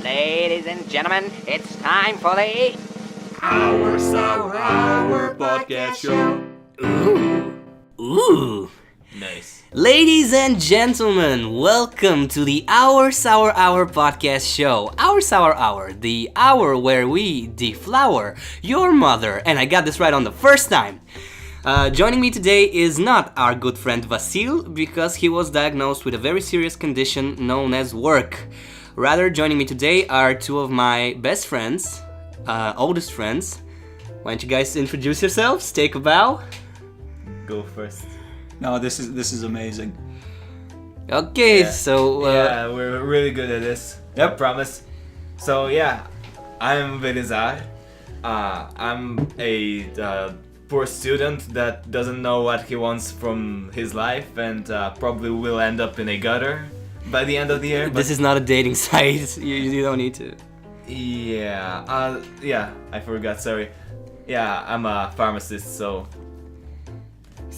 Ladies and gentlemen, it's time for the Our Sour Hour podcast show. Ooh. Nice. Ladies and gentlemen, welcome to the Our Sour Hour podcast show. Our Sour Hour, the hour where we deflower your mother. And I got this right on the first time. Joining me today is not our good friend Vasíl, because he was diagnosed with a very serious condition known as work. Rather, joining me today are two of my best friends, oldest friends. Why don't you guys introduce yourselves? Take a bow. Go first. No, this is amazing. Okay, Yeah. so... Yeah, we're really good at this. Yep. I promise. So yeah, I'm Vasíl. I'm a poor student that doesn't know what he wants from his life and probably will end up in a gutter by the end of the year. This is not a dating site. You don't need to. Yeah, I forgot, sorry. Yeah, I'm a pharmacist, so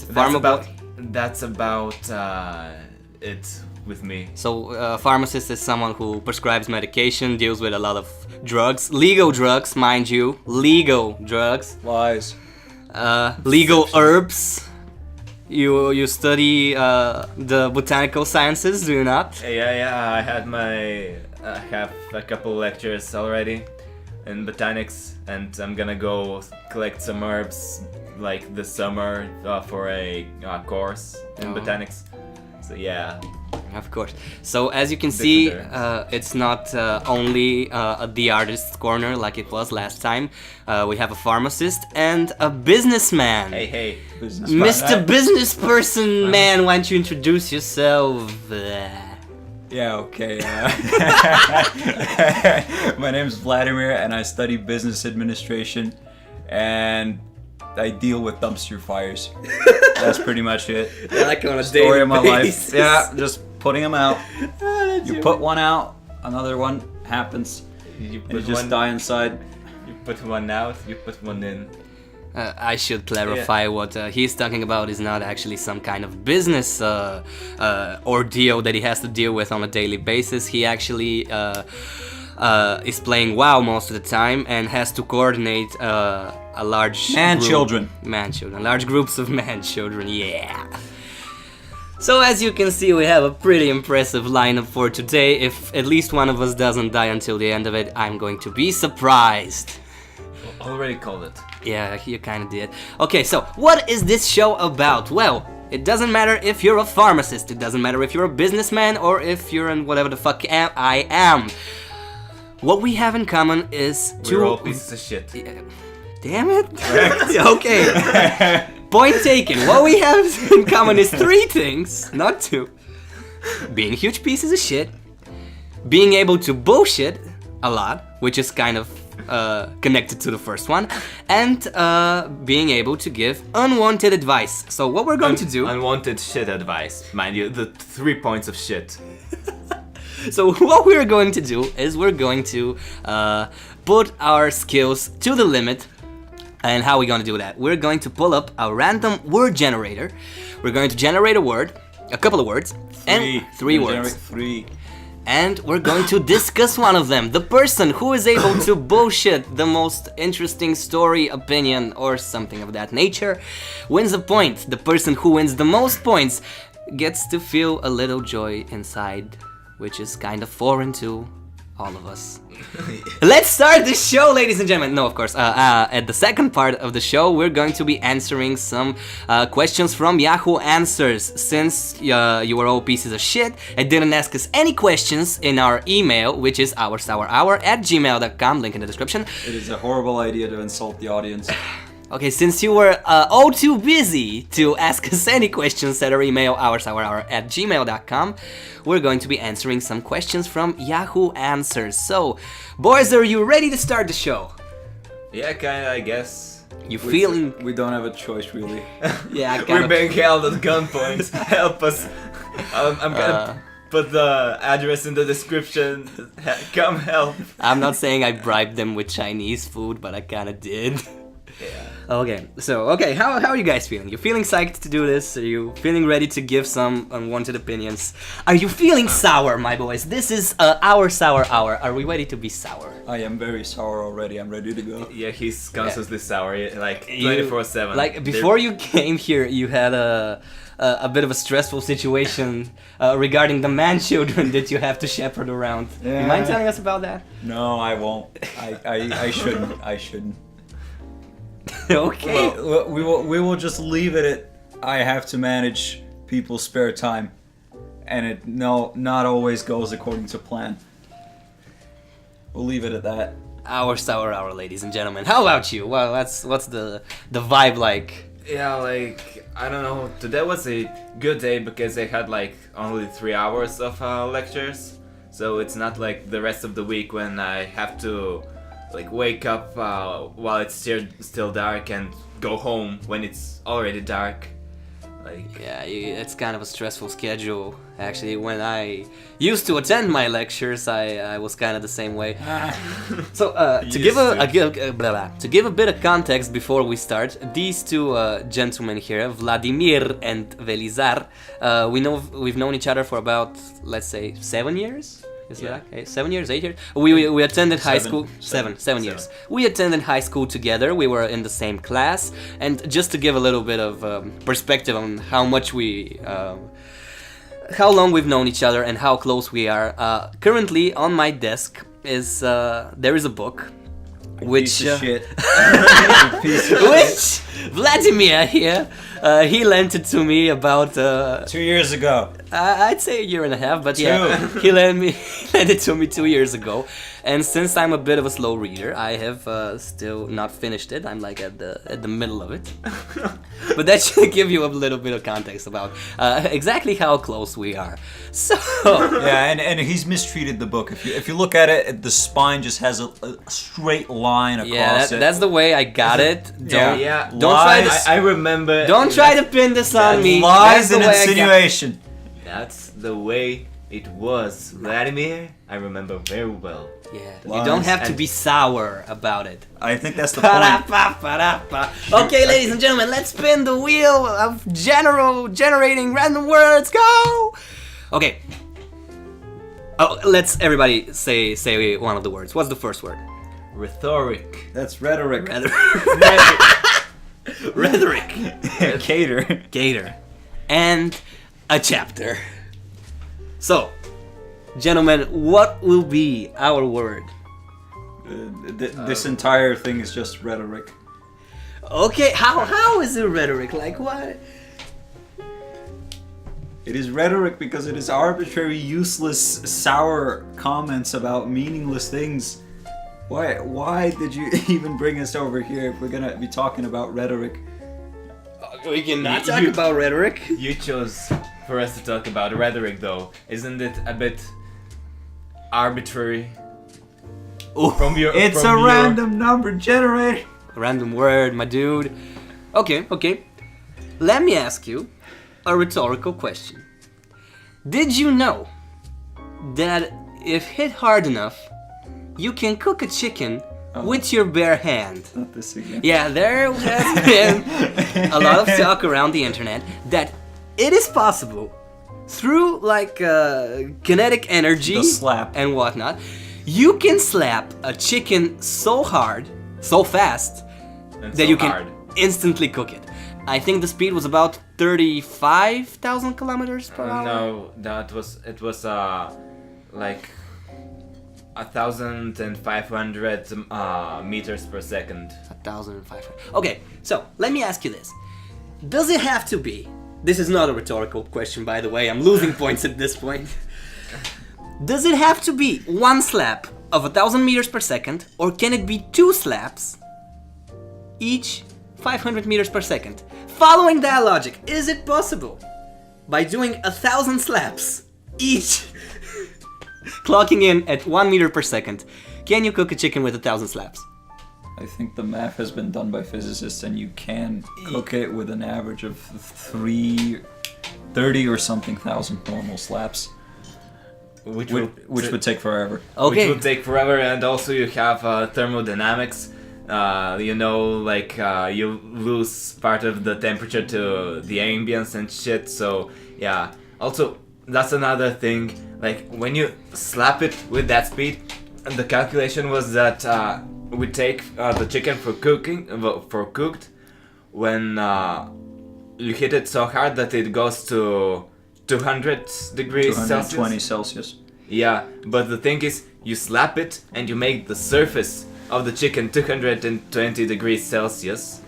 that's about it with me. So, pharmacist is someone who prescribes medication, deals with a lot of drugs, legal drugs, mind you, legal drugs, Lies. legal herbs. You study the botanical sciences, do you not? Yeah, I have a couple lectures already in botanics, and I'm gonna go collect some herbs like this summer for a course in Oh. botanics. So yeah. Of course. So as you can see, Different it's not only the artist's corner like it was last time. We have a pharmacist and a businessman. Hey. Mr. Business Person, man, why don't you introduce yourself? Yeah, okay. My name's Vladimir, and I study business administration, and I deal with dumpster fires. That's pretty much it. Like on a Story of my life. Yeah, just putting them out. You put one out, another one happens. You And you just die inside. You put one out, you put one in. I should clarify what he's talking about is not actually some kind of business ordeal that he has to deal with on a daily basis. He actually is playing WoW most of the time and has to coordinate a large Man-children. Large groups of man-children, yeah. So as you can see, we have a pretty impressive lineup for today. If at least one of us doesn't die until the end of it, I'm going to be surprised. Already called it. Yeah, you kinda did. Okay, so what is this show about? Well, it doesn't matter if you're a pharmacist, it doesn't matter if you're a businessman, or if you're in whatever the fuck I am. What we have in common is We're all pieces of shit. Damn it. Okay. Point taken. What we have in common is three things, not two. Being huge pieces of shit, being able to bullshit a lot, which is kind of connected to the first one, and being able to give unwanted advice. So what we're going to do... Unwanted shit advice. Mind you, the 3 points of shit. So what we're going to do is we're going to put our skills to the limit. And how are we going to do that? We're going to pull up a random word generator. We're going to generate a word, a couple of words, and three words. Three. And we're going to discuss one of them. The person who is able to bullshit the most interesting story, opinion, or something of that nature wins a point. The person who wins the most points gets to feel a little joy inside, which is kind of foreign to all of us. Let's start the show, ladies and gentlemen. No, of course. At the second part of the show, we're going to be answering some questions from Yahoo Answers. Since you were all pieces of shit and didn't ask us any questions in our email, which is oursourhour@gmail.com, link in the description. It is a horrible idea to insult the audience. Okay, since you were all too busy to ask us any questions at our email, oursourhour@gmail.com, we're going to be answering some questions from Yahoo Answers. So, boys, are you ready to start the show? Yeah, kinda, I guess. You feeling... We don't have a choice, really. Yeah, I kind We're of... being held at gunpoint. Help us. I'm gonna put the address in the description. Come help. I'm not saying I bribed them with Chinese food, but I kind of did. Okay, so how are you guys feeling? You feeling psyched to do this? Are you feeling ready to give some unwanted opinions? Are you feeling sour, my boys? This is our sour hour. Are we ready to be sour? I am very sour already. I'm ready to go. Yeah, he's constantly sour, like 24/7. Like before you came here, you had a bit of a stressful situation regarding the man children that you have to shepherd around. Yeah. You mind telling us about that? No, I won't. I shouldn't. I shouldn't. Okay. Well, we will just leave it at I have to manage people's spare time, and it not always goes according to plan. We'll leave it at that. Our sour hour, ladies and gentlemen. How about you? Well, what's the vibe like? Yeah, like, I don't know, today was a good day because I had like only 3 hours of lectures, so it's not like the rest of the week when I have to like wake up while it's still dark and go home when it's already dark. Like, Yeah, it's kind of a stressful schedule. Actually, when I used to attend my lectures, I was kind of the same way. So to give a bit of context before we start, these two gentlemen here, Vladimir and Velizar, we've known each other for about, let's say, 7 years. Is that okay? 7 years, 8 years? We attended high school. Seven years. We attended high school together. We were in the same class. And just to give a little bit of perspective on how much how long we've known each other and how close we are. Currently on my desk is there is a book, which Piece of shit. which Vladimir here he lent it to me about 2 years ago. I'd say a year and a half, but yeah, he lent it to me 2 years ago. And since I'm a bit of a slow reader, I have still not finished it. I'm like at the middle of it. But that should give you a little bit of context about exactly how close we are. So Yeah, and he's mistreated the book. If you look at it, the spine just has a straight line across it. that's the way I got it. yeah. Don't try to I remember. don't try to pin this on me. Lies That's the and way I got- insinuation. That's the way it was, Vladimir. I remember very well. Yeah, you Lies don't have to and- be sour about it. I think that's the point. Pa-da-pa, pa-da-pa. Okay, ladies and gentlemen, let's spin the wheel of generating random words. Go! Okay. Oh, let's everybody say one of the words. What's the first word? Rhetoric. That's rhetoric. Rhetoric. Cater. Gator. And a chapter. So, gentlemen, what will be our word? This entire thing is just rhetoric. Okay, how is it rhetoric? Like what? It is rhetoric because it is arbitrary, useless, sour comments about meaningless things. Why did you even bring us over here if we're gonna be talking about rhetoric? We cannot talk about rhetoric. You chose for us to talk about rhetoric, though. Isn't it a bit arbitrary? It's a random number generator. Random word, my dude. Okay. Let me ask you a rhetorical question. Did you know that if hit hard enough, you can cook a chicken with your bare hand? Not this again. Yeah, there has been a lot of talk around the internet that it is possible through like kinetic energy The slap. and whatnot. You can slap a chicken so hard, so fast, And that so you can hard. instantly cook it. I think the speed was about 35,000 kilometers per hour. No, it was like 1,500 meters per second. 1,500. Okay, so let me ask you this. Does it have to be? This is not a rhetorical question, by the way. I'm losing points at this point. Does it have to be one slap of 1,000 meters per second, or can it be two slaps, each 500 meters per second? Following that logic, is it possible by doing 1,000 slaps, each clocking in at 1 meter per second, can you cook a chicken with 1,000 slaps? I think the math has been done by physicists, and you can cook it with an average of 30 or something thousand normal slaps, which would take forever. Okay. Which would take forever, and also you have thermodynamics. You know, like you lose part of the temperature to the ambience and shit. So yeah. Also, that's another thing. Like when you slap it with that speed, and the calculation was that we take the chicken for cooked when you hit it so hard that it goes to 200 degrees 220 Celsius. Celsius. Yeah, but the thing is, you slap it and you make the surface of the chicken 220 degrees Celsius.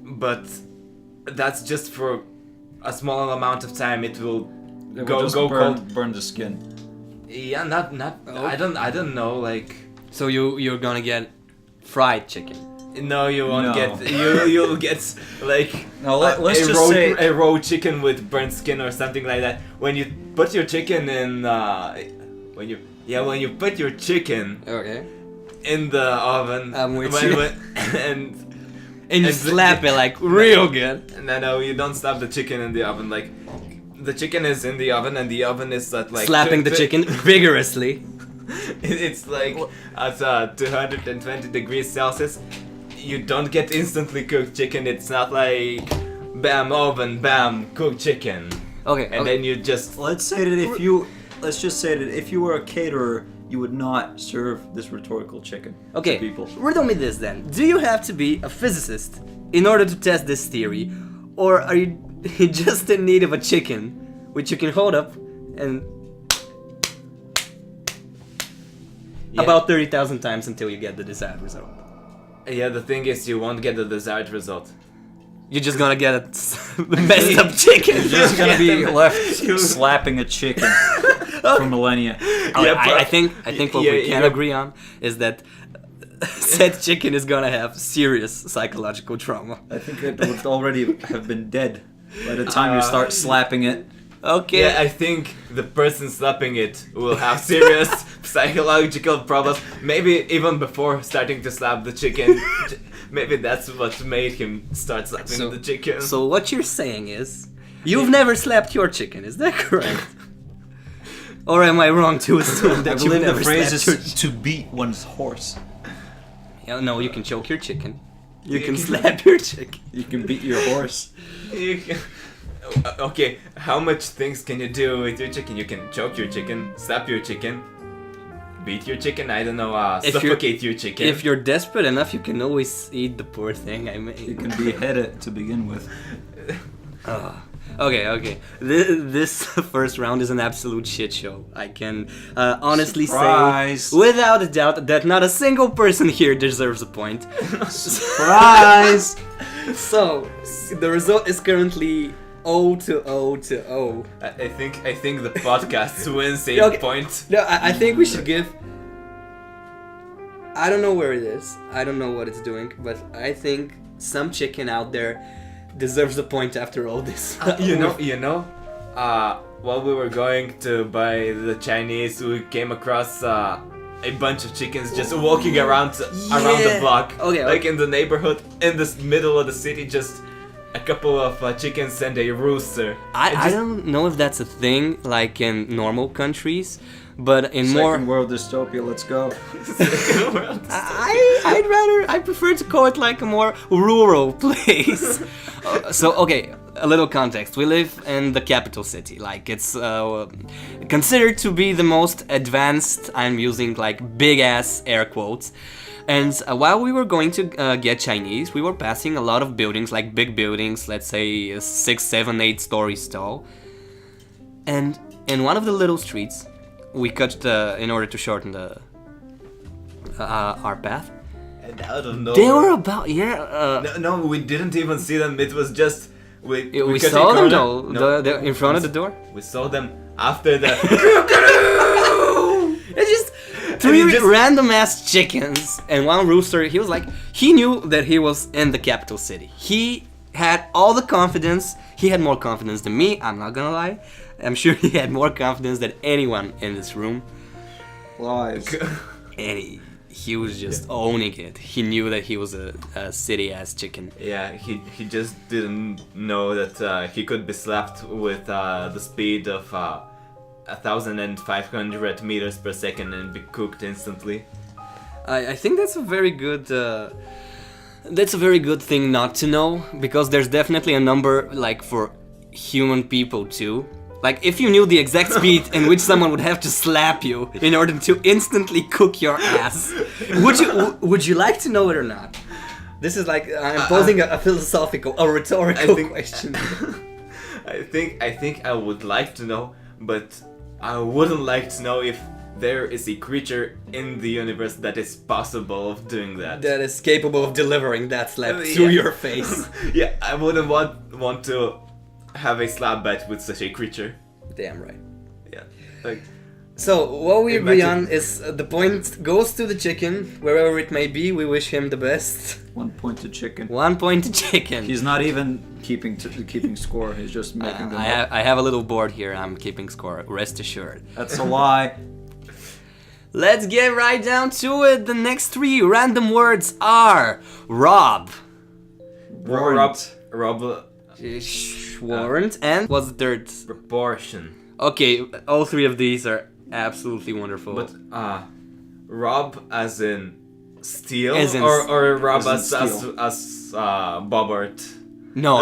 But that's just for a small amount of time. It will It go will just cold. burn the skin. Yeah, not. I don't know. Like, So you're gonna get fried chicken. no, you won't No. get. You'll get like No, let's a just raw, say- a raw chicken with burnt skin or something like that. When you put your chicken in, when you put your chicken Okay. in the oven, I'm with you. and And you And slap it like real good. no, you don't slap the chicken in the oven. Like, the chicken is in the oven, and the oven is at like Slapping the chicken vigorously. It's like at 220 degrees Celsius. You don't get instantly cooked chicken. It's not like bam oven, bam cooked chicken, Okay. and then you just Let's just say that if you were a caterer, you would not serve this rhetorical chicken Okay, to people. riddle me this then. Do you have to be a physicist in order to test this theory? Or are you just in need of a chicken, which you can hold up and... Yeah. About 30,000 times until you get the desired result. Yeah, the thing is, you won't get the desired result. You're just gonna get a messed up chicken. You're just gonna be left slapping a chicken for millennia. I think what we can agree on is that said chicken is gonna have serious psychological trauma. I think it would already have been dead by the time you start slapping it. Okay. Yeah, I think the person slapping it will have serious psychological problems. Maybe even before starting to slap the chicken. Maybe that's what made him start slapping the chicken. So what you're saying is, you've never slapped your chicken, is that correct? Or am I wrong to assume I that you've believe never the phrase slapped your is to beat one's horse. Yeah, no, you can choke your chicken. You can slap your chicken. You can beat your horse. You can- Okay, how much things can you do with your chicken? You can choke your chicken, slap your chicken, beat your chicken, I don't know, If you're- suffocate your chicken. If you're desperate enough, you can always eat the poor thing I You made. can behead it to begin with. Okay. This first round is an absolute shit show. I can honestly Surprise. say, without a doubt, that not a single person here deserves a point. Surprise! So, the result is currently 0 to 0 to 0. I think the podcast wins a Okay. point. No, I think we should give... I don't know where it is. I don't know what it's doing, but I think some chicken out there deserves a point after all this. While we were going to buy the Chinese, we came across a bunch of chickens just walking around the block. Okay, like in the neighborhood, in the middle of the city, just a couple of chickens and a rooster. I don't know if that's a thing, like in normal countries, but in more... Second world dystopia, let's go. I prefer to call it like a more rural place. So okay, a little context. We live in the capital city. Like it's considered to be the most advanced. I'm using like big ass air quotes. And while we were going to get Chinese, we were passing a lot of buildings, like big buildings, let's say 6, 7, 8 stories tall. And in one of the little streets, we cut in order to shorten the our path. And out of nowhere. They were about No, we didn't even see them. It was just we cut a saw them corner. though. No, The in front of the door. we saw them after the. It's just three just- random ass chickens and one rooster. He was like, he knew that he was in the capital city. He had all the confidence. He had more confidence than me. I'm not gonna lie. I'm sure he had more confidence than anyone in this room. Lies. And he was just owning it. He knew that he was a city ass chicken. Yeah, he just didn't know that he could be slapped with the speed of 1,500 meters per second and be cooked instantly. I think that's a very good. That's a very good thing not to know, because there's definitely a number like for human people too. Like if you knew the exact speed in which someone would have to slap you in order to instantly cook your ass, would you like to know it or not? This is like I'm posing a philosophical, a rhetorical question. I think I would like to know, but I wouldn't like to know if there is a creature in the universe that is possible of doing that. That is capable of delivering that slap to your face. Yeah, I wouldn't want to have a slap bet with such a creature. Damn right. Yeah, like. So what we agree Imagine- on is the point goes to the chicken, wherever it may be. We wish him the best. 1 point to chicken. 1 point to chicken. He's not even keeping score. He's just making them up. I have a little board here. I'm keeping score. Rest assured. That's a lie. Let's get right down to it. The next 3 random words are Rob, Rob. warrant, and what's the third? Proportion. Okay, all 3 of these are absolutely wonderful. But rob as in steal, As in or rob as in as steal. Bobbert. no.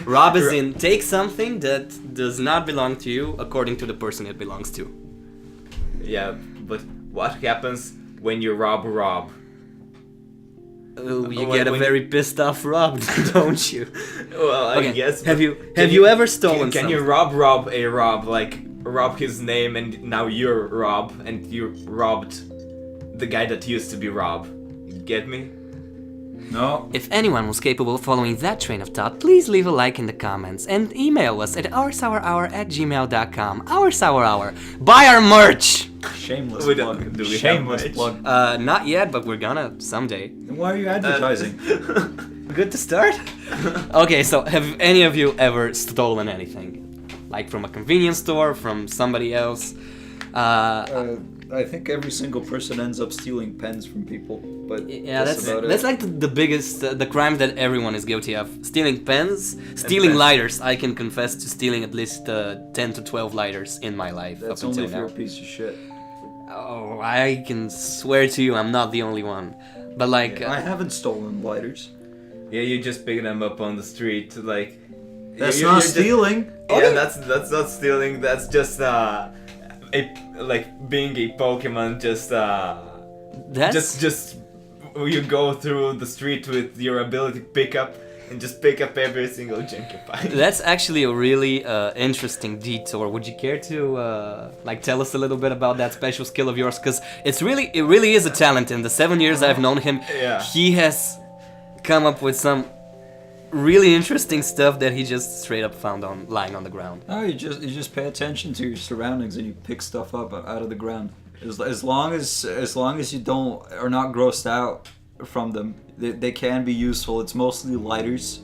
Rob is in take something that does not belong to you according to the person it belongs to. Yeah, but what happens when you rob Rob? You get a very pissed off Rob, don't you? Well, I Okay, guess. have but you can ever stolen Can you something? rob a Rob, like rob his name and now you're Rob and you robbed the guy that used to be Rob? You get me? No. If anyone was capable of following that train of thought, please leave a like in the comments and email us at oursourhour@gmail.com. Our Sour Hour. Buy our merch! Shameless We don't- plug. do we have Shameless merch? plug. Not yet, but we're gonna someday. Then why are you advertising? Good to start? Okay, so have any of you ever stolen anything? Like from a convenience store, from somebody else? I think every single person ends up stealing pens from people, but Yeah, that's about that's it. like the biggest, the crime that everyone is guilty of. Stealing pens, stealing pens. lighters. I can confess to stealing at least 10 to 12 lighters in my life That's up only until if you're now. a piece of shit. Oh, I can swear to you I'm not the only one. But like, I haven't stolen lighters. Yeah, you just pick them up on the street, like. That's you're not just- stealing. Yeah, that's not stealing. That's just like being a Pokemon. that's... Just you go through the street with your ability to pick up and just pick up every single junk you find. That's actually a really interesting detour. Would you care to like tell us a little bit about that special skill of yours? Because it really is a talent. In the 7 years I've known him, Yeah. he has come up with some really interesting stuff that he just straight up found lying on the ground. No, you just pay attention to your surroundings and you pick stuff up out of the ground. As long as you are not grossed out from them, they can be useful. It's mostly lighters,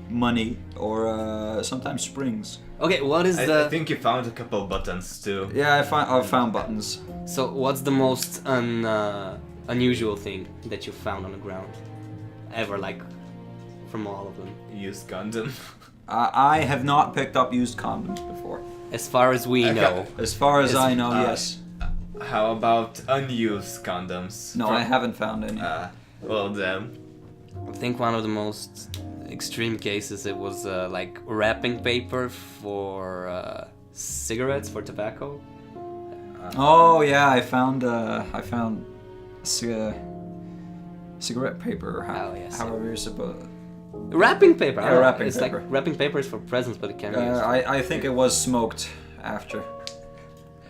money, or sometimes springs. Okay, what is I think you found a couple buttons too. Yeah, I found buttons. so what's the most unusual thing that you found on the ground ever, like from all of them? Used condom. I have not picked up used condoms before. As far as we Okay. know. As far as I know, uh, yes. How about unused condoms? No, I haven't found any. Well then. I think one of the most extreme cases, it was like wrapping paper for cigarettes, for tobacco. Oh yeah, I found cigarette paper, or Oh, yes, however you're supposed. Wrapping paper. I Yeah, don't know, wrapping it's paper. like wrapping paper is for presents, but it can be used. I think it was smoked after.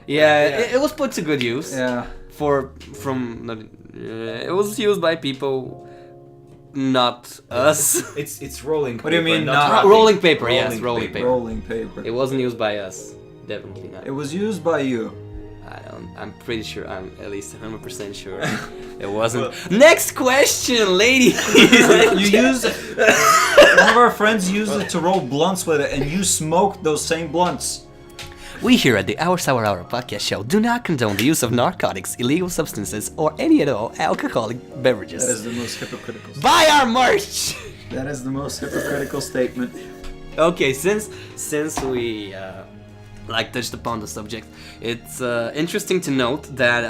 Yeah, it was put to good use. Yeah. It was used by people, not us. It's rolling. What do you paper, mean, not not- wrapping? Rolling paper, yes, rolling paper. Rolling paper. It wasn't used by us, definitely not. It was used by you. I'm pretty sure. I'm at least 100% sure it wasn't. Next question, ladies. You used one of our friends used it to roll blunts with it, and you smoked those same blunts. We here at the Our Sour Hour podcast show do not condone the use of narcotics, illegal substances, or any at all alcoholic beverages. That is the most hypocritical. Buy our merch. That is the most hypocritical statement. Okay, since we like touched upon the subject, it's interesting to note that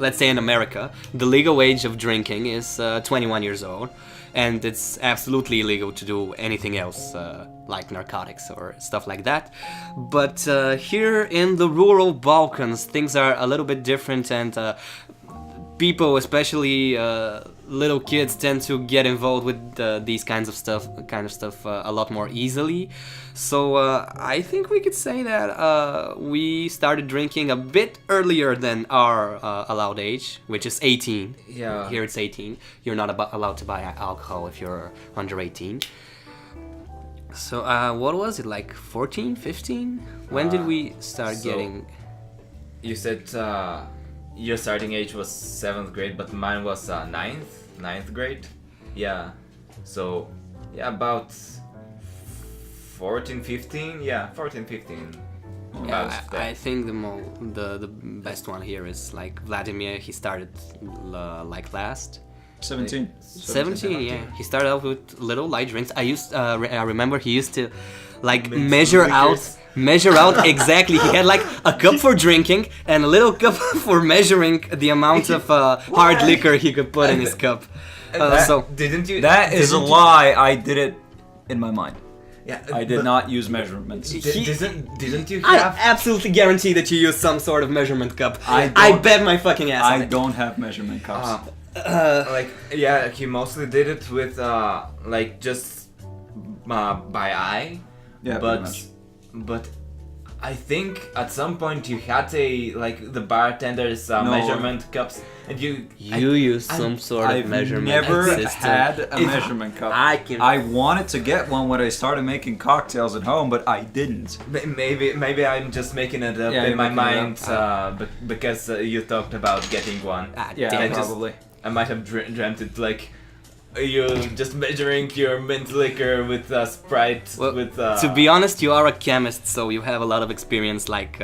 let's say in America, the legal age of drinking is 21 years old, and it's absolutely illegal to do anything else like narcotics or stuff like that. But here in the rural Balkans, things are a little bit different, and people, especially little kids, tend to get involved with these kinds of stuff a lot more easily. So I think we could say that we started drinking a bit earlier than our allowed age, which is 18. Yeah. Here it's 18. You're not allowed to buy alcohol if you're under 18. So what was it, like 14, 15? When did we start getting... You said your starting age was 7th grade, but mine was 9th grade. Yeah. So, yeah, about 14, 15. Yeah, 14, 15. Yeah, I think the best one here is like Vladimir. He started like last 17. 17, yeah. He started out with little light drinks. I remember he used to like measure out exactly. He had like a cup for drinking and a little cup for measuring the amount of hard liquor he could put in his cup. So didn't you? That is a lie. I did it in my mind. Yeah, I did not use measurements. Didn't you I have? absolutely guarantee that you use some sort of measurement cup. I I don't- bet my fucking ass on I it. don't have measurement cups. Like, yeah, he mostly did it with like just by eye. Yeah, pretty much. But I think at some point you had the bartender's measurement cups, and you use some sort of I've measurement never system. had a measurement cup. I wanted to get one when I started making cocktails at home, but I didn't. Maybe I'm just making it up Yeah, in you're my making it mind because you talked about getting one. Yeah, damn. probably. I might have dreamt it like you just measuring your mint liquor with Sprite. Well, with to be honest, you are a chemist, so you have a lot of experience like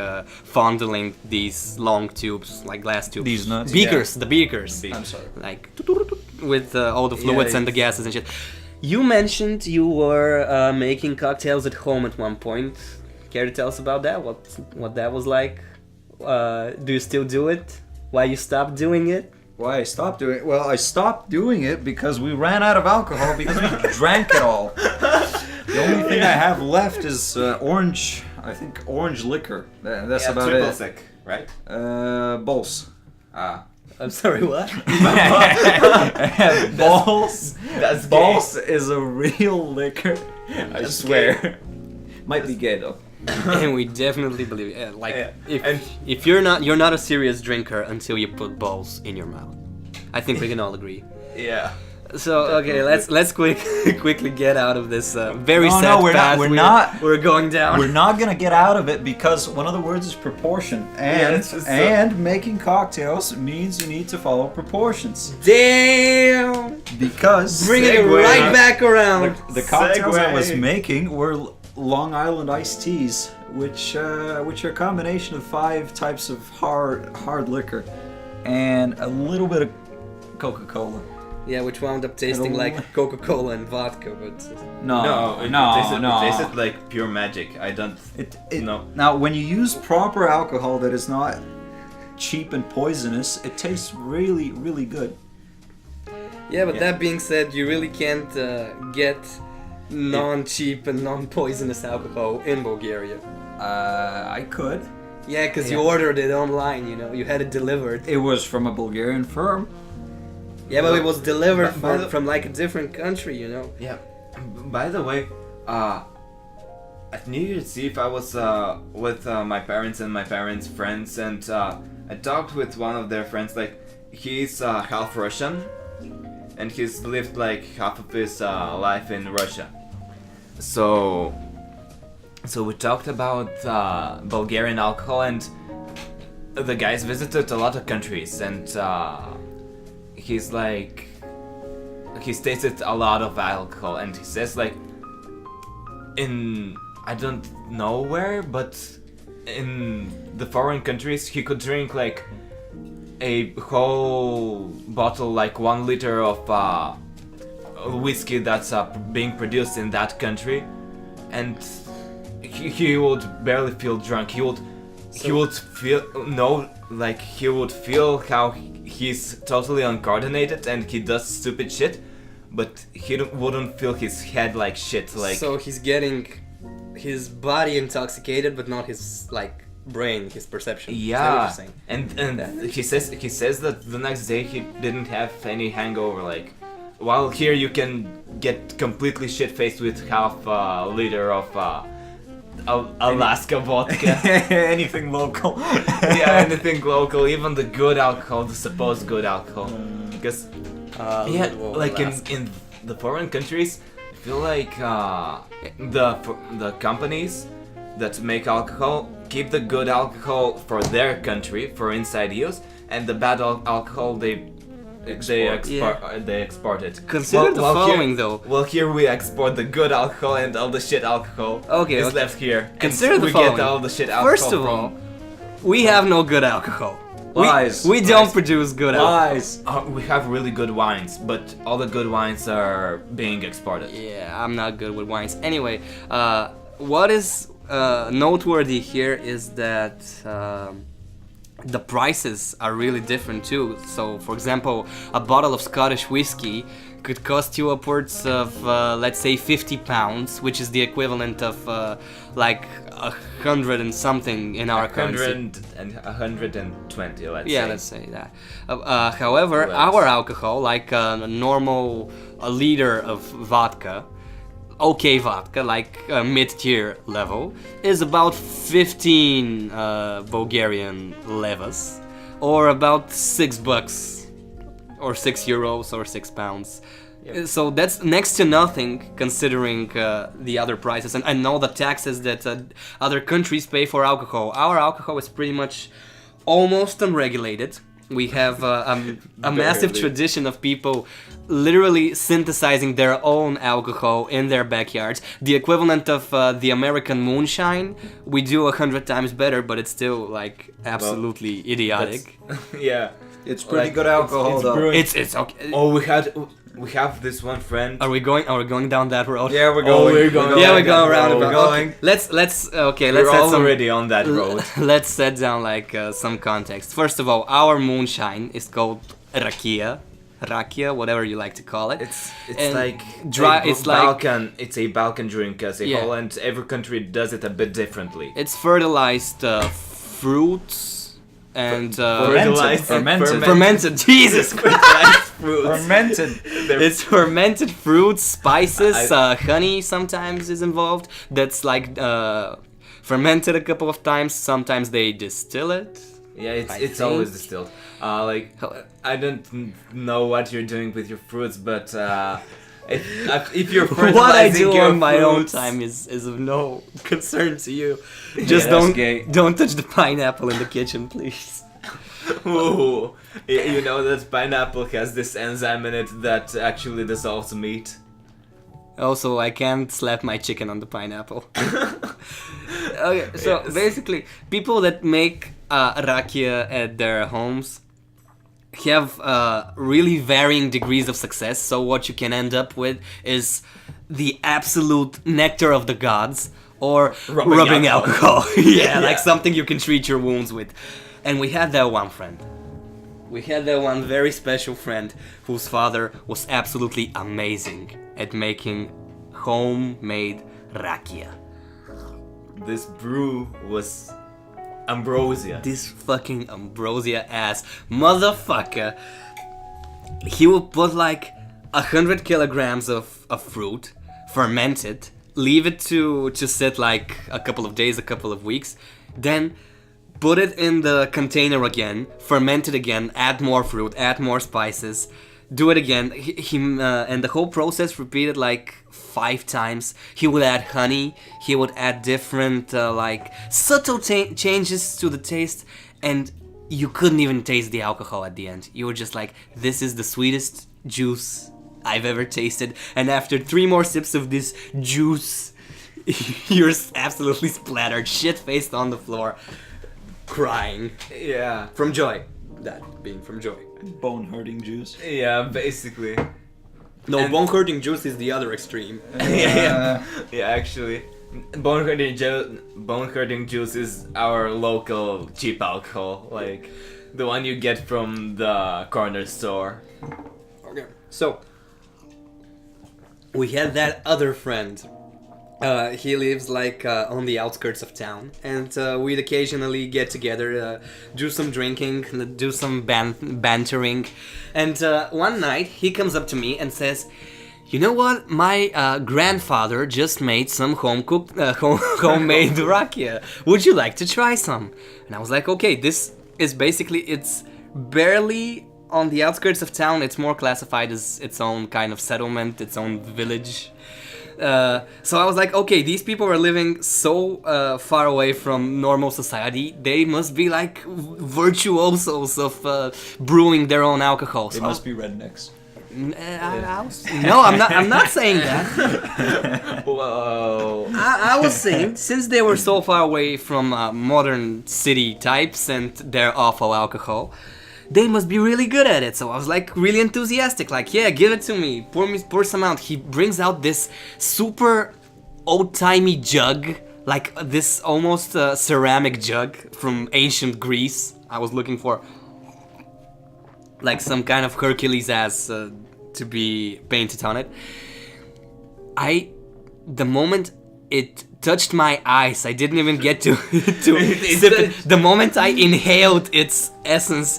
fondling these long tubes, like glass tubes. These nuts? Beakers, the beakers. I'm sorry. Like with all the fluids and the gases and shit. You mentioned you were making cocktails at home at one point. Care to tell us about that? What that was like? Do you still do it? Why you stopped doing it? Why I stopped doing it? Well, I stopped doing it because we ran out of alcohol because we drank it all. The only thing I have left is orange. I think orange liquor. That's about triple it. sec, right? Balls. I'm sorry, what? Balls. That's Balls is a real liquor. I swear. Might be gay though. And we definitely believe it. Yeah. If you're not a serious drinker until you put balls in your mouth. I think we can all agree. Yeah. So okay, let's quickly get out of this very sad No, we're path not. we're going down. We're not gonna get out of it because one of the words is proportion, and making cocktails means you need to follow proportions. Damn! Because Bringing it right back around. the cocktails I was Segue. making were Long Island iced teas, which are a combination of 5 types of hard liquor, and a little bit of Coca-Cola. Yeah, which wound up tasting like Coca-Cola and vodka, but No, it tasted like pure magic. I don't. No. Now, when you use proper alcohol that is not cheap and poisonous, it tastes really, really good. yeah. But that being said, you really can't get non-cheap and non-poisonous alcohol in Bulgaria. I could. Yeah, because you ordered it online. You had it delivered. It was from a Bulgarian firm. Yeah, but it was delivered By the- from like a different country. Yeah. By the way, at New Year's Eve I was with my parents and my parents' friends, and I talked with one of their friends. Like, he's half Russian, and he's lived like half of his life in Russia. So we talked about Bulgarian alcohol, and the guys visited a lot of countries, and he's like, he's tasted a lot of alcohol, and he says like, in I don't know where, but in the foreign countries he could drink like a whole bottle, like 1 liter of whiskey that's being produced in that country, and he would barely feel drunk. He would he would feel he would feel how he's totally uncoordinated and he does stupid shit, but he wouldn't feel his head like shit. Like so he's getting his body intoxicated, but not his like brain, his perception. Is that what yeah, you're saying? and he says that the next day he didn't have any hangover. Like while here you can get completely shit faced with half a liter of Alaska vodka. Anything local. Yeah, anything local, even the good alcohol, the supposed good alcohol. Because yeah, like in the foreign countries, I feel like the companies that make alcohol keep the good alcohol for their country for inside use, and the bad alcohol they export it. Consider the following here, though. Well, here we export the good alcohol and all the shit alcohol is left here. Consider and the we following. get all the shit alcohol. First of all, we have no good alcohol. Lies. We don't produce good alcohol. Lies. We have really good wines, but all the good wines are being exported. Yeah, I'm not good with wines. Anyway, what is noteworthy here is that the prices are really different too. So, for example, a bottle of Scottish whiskey could cost you upwards of, let's say, £50, which is the equivalent of like 100 and something in our currency. 120, let's say. Yeah, let's say that. However, our alcohol, like a normal liter of vodka, okay vodka, like mid-tier level, is about 15 Bulgarian levas, or about $6, or €6, or £6. Yep. So that's next to nothing considering the other prices, and I know the taxes that other countries pay for alcohol. Our alcohol is pretty much almost unregulated. We have a massive tradition of people literally synthesizing their own alcohol in their backyards. The equivalent of the American moonshine, we do 100 times better, but it's still like absolutely idiotic. Yeah, it's pretty good alcohol though. It's okay. Oh, we have this one friend. Are we going down that road? Yeah, we're going. We're going. Yeah, we're going around. We're going. Let's We're already on that road. Let's set down like some context. First of all, our moonshine is called rakia, whatever you like to call it. It's And like dry. It's like Balkan. It's a Balkan drink as a whole, and every country does it a bit differently. it's fertilized fruits and Fermented. Jesus Christ. Fruits. Fermented. It's fermented fruits, spices, honey sometimes is involved. That's like fermented a couple of times. Sometimes they distill it. Yeah, I it's always think. distilled. Like I don't know what you're doing with your fruits, but if you're fertilizing What I do your on my own fruits- time is of no concern to you. Just don't touch the pineapple in the kitchen, please. Ooh, you know that pineapple has this enzyme in it that actually dissolves meat. Also, I can't slap my chicken on the pineapple. Okay, so Yes. basically, people that make rakia at their homes have really varying degrees of success. So what you can end up with is the absolute nectar of the gods, or rubbing alcohol. Yeah, like something you can treat your wounds with. And we had that one friend. We had that one very special friend whose father was absolutely amazing at making homemade rakia. This brew was ambrosia. This fucking ambrosia ass motherfucker. He would put like 100 kilograms of fruit, ferment it, leave it to sit like a couple of days, a couple of weeks, then put it in the container again, ferment it again, add more fruit, add more spices, do it again. And the whole process repeated like 5 times. He would add honey, he would add different like subtle changes to the taste, and you couldn't even taste the alcohol at the end. You were just like, this is the sweetest juice I've ever tasted. And after 3 more sips of this juice, you're absolutely splattered, shit-faced on the floor, crying Yeah. from joy. That being from joy. Bone hurting juice. Yeah, basically. No, And- bone hurting juice is the other extreme. Yeah, actually. Bone hurting juice is our local cheap alcohol, like the one you get from the corner store. Okay. So we had that other friend. He lives like on the outskirts of town, and we'd occasionally get together, do some drinking, do some bantering. And one night he comes up to me and says, "You know what? My grandfather just made some homemade rakia. Would you like to try some?" And I was like, "Okay, this is basically, it's barely on the outskirts of town. It's more classified as its own kind of settlement, its own village." So I was like, okay, these people are living so far away from normal society. They must be like virtuosos of brewing their own alcohol. They So must be rednecks. No, I'm not saying that. Whoa. I was saying, since they were so far away from modern city types and their awful alcohol, they must be really good at it. So I was like really enthusiastic, like, yeah, give it to me, pour some out. He brings out this super old-timey jug, like this almost ceramic jug from ancient Greece. I was looking for like some kind of Hercules ass to be painted on it. The moment it touched my eyes, I didn't even get to sip it. The moment I inhaled its essence,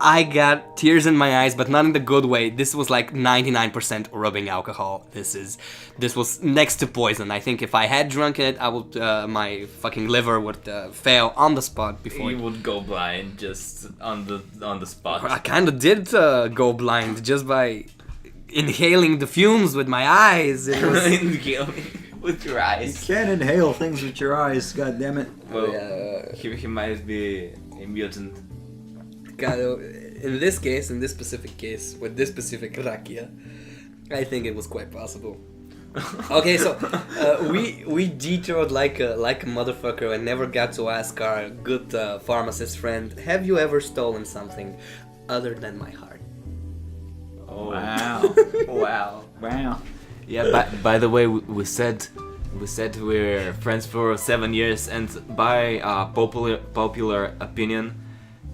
I got tears in my eyes, but not in the good way. This was like 99% rubbing alcohol. This was next to poison. I think if I had drunk it, I would my fucking liver would fail on the spot before. You would go blind just on the spot. I kind of did go blind just by inhaling the fumes with my eyes. It was With your You eyes. can't inhale things with your eyes, god damn it. Well, he might be a mutant. kind of, in this specific case, with this specific rakia, I think it was quite possible. Okay, so we detoured like a motherfucker and never got to ask our good pharmacist friend, have you ever stolen something other than my heart? Oh. Wow. Wow. Wow. Yeah, by the way, we said we're friends for 7 years, and by popular opinion,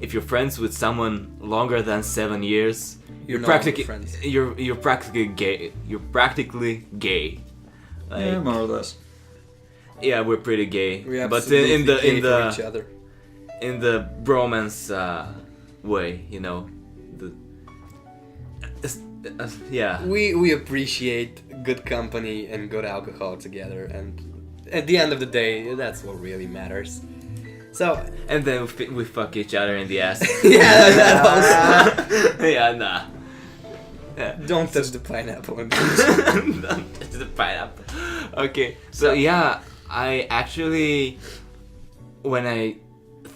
if you're friends with someone longer than 7 years, you're no practically longer friends. you're practically gay. You're practically gay. Like, Yeah, more or less. yeah, we're pretty gay, We but absolutely in gay for the each other. in the bromance way, you know, yeah. We appreciate good company and good alcohol together, and at the end of the day, that's what really matters. So, And then we fuck each other in the ass. yeah, that also. Yeah, nah. Yeah. Don't touch the pineapple. Don't touch the pineapple. Okay, so yeah, I actually, when I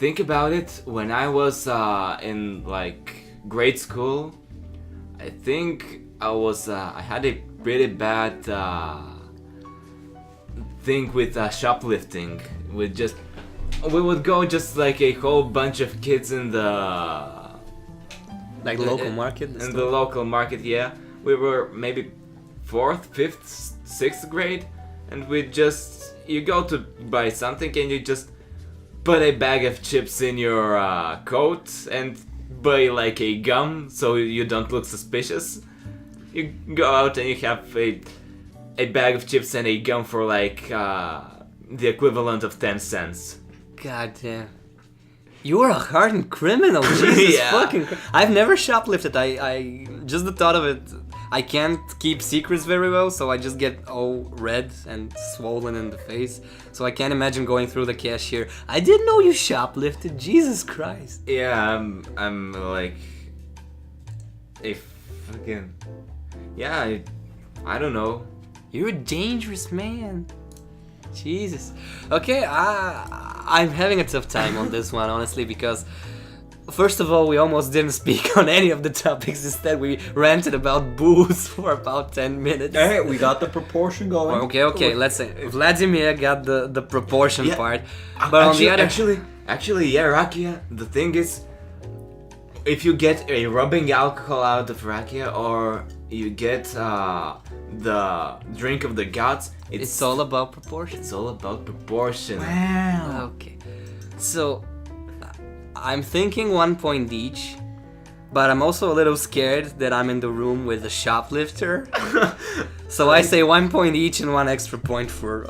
think about it, when I was in like grade school, I think I had a pretty bad thing with shoplifting. We would go just like a whole bunch of kids in the Like local market? in the local market, yeah. We were maybe 4th, 5th, 6th grade, and you go to buy something and you just put a bag of chips in your coat and buy like a gum so you don't look suspicious. You go out and you have a bag of chips and a gum for like the equivalent of 10 cents. God damn. You're a hardened criminal, Jesus Yeah. fucking I've never shoplifted, I just the thought of it, I can't keep secrets very well, so I just get all red and swollen in the face, so I can't imagine going through the cashier. I didn't know you shoplifted, Jesus Christ. Yeah, I'm like a fucking, yeah, I don't know. You're a dangerous man. Jesus. Okay, I'm having a tough time on this one, honestly, because first of all, we almost didn't speak on any of the topics. Instead, we ranted about booze for about 10 minutes. Hey, we got the proportion going. Okay, let's say Vladimir got the proportion Yeah. part, but on the other... Actually, yeah, rakia. The thing is, if you get a rubbing alcohol out of rakia, or you get the drink of the gods, It's all about proportion. it's all about proportion. Wow. Okay. So, I'm thinking 1 point each, but I'm also a little scared that I'm in the room with the shoplifter. So I say 1 point each and 1 extra point for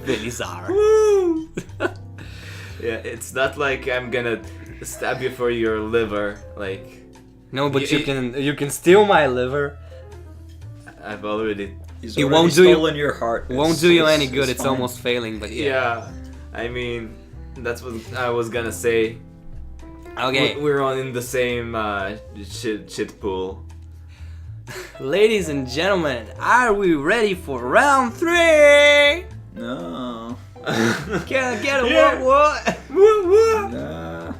Velizar. Woo! Yeah, it's not like I'm gonna stab you for your liver. Like, No, but You- you can steal my liver. I've already. He's It already won't do you- stolen your heart. Won't It's- do you any good. It's fine. almost failing, but yeah. Yeah, I mean, that's what I was gonna say. Okay, We're on in the same shit pool. ladies and gentlemen, are we ready for round 3? No. Can I get a Yeah. what? Nah.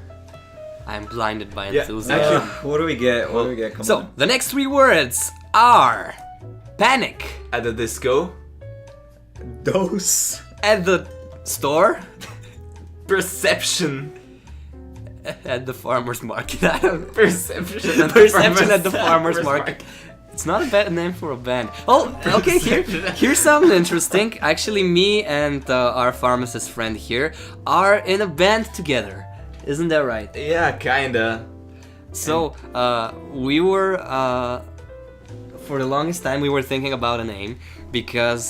I'm blinded by Yeah, enthusiasm. actually- What do we get? What do we get? Come So, on. the next 3 words are panic At the disco, Dose. at the store, perception. at the farmer's market. I don't Perception. Perception at the farmer's market. It's not a bad name for a band. Oh, okay. Here's something interesting. Actually, me and our pharmacist friend here are in a band together. Isn't that right? Yeah, kinda. So we were for the longest time we were thinking about a name because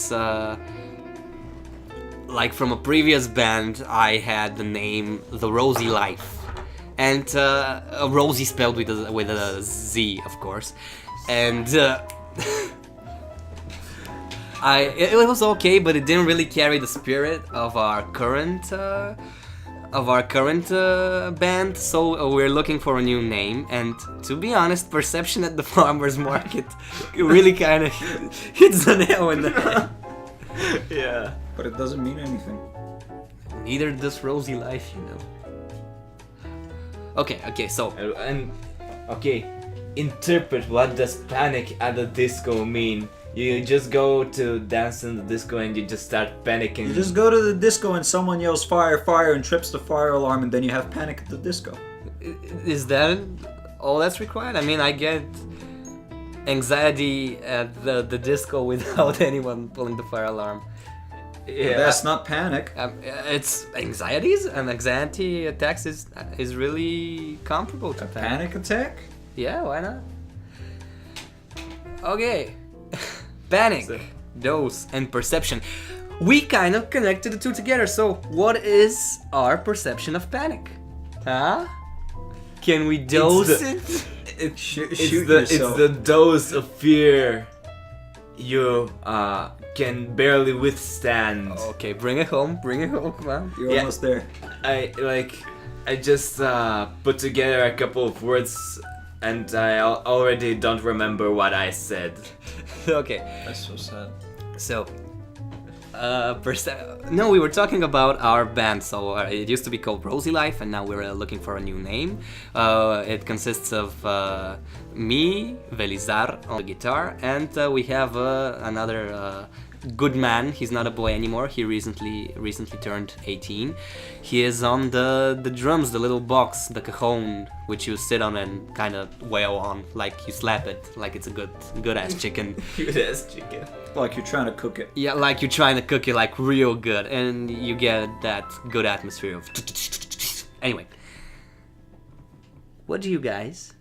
like from a previous band I had the name The Rosy Life, and Rosie spelled with a Z, of course, and it was okay, but it didn't really carry the spirit of our current band, so we're looking for a new name. And to be honest, Perception at the Farmer's Market really kind of hits the nail in the head. Yeah. But it doesn't mean anything. Neither does Rosy Life, you know. Okay, so And okay, interpret what does panic at the disco mean. You just go to dance in the disco and you just start panicking. You just go to the disco and someone yells fire, fire, and trips the fire alarm, and then you have panic at the disco. is that all that's required? I mean, I get anxiety at the disco without anyone pulling the fire alarm. Yeah. That's not panic. It's anxieties, and anxiety attacks is really comparable to Panic attack? Yeah, why not? Okay, panic, So- dose, and perception. We kind of connected the two together. So, what is our perception of panic? Huh? Can we dose the- it? Shoot It's yourself. the dose of fear you can barely withstand. Okay, bring it home. Come on. You're Yeah. almost there. I just put together a couple of words and I already don't remember what I said. Okay, That's so sad. so. No, we were talking about our band. So it used to be called Rosy Life, and now we're looking for a new name. It consists of me, Velizar on the guitar, and we have another good man. He's not a boy anymore. He recently turned 18. He is on the drums, the little box, the cajon, which you sit on and kind of wail on, like you slap it, like it's a good ass chicken. Cute ass chicken. Like you're trying to cook it. Yeah, like you're trying to cook it like real good, and you get that good atmosphere of. Anyway, what do you guys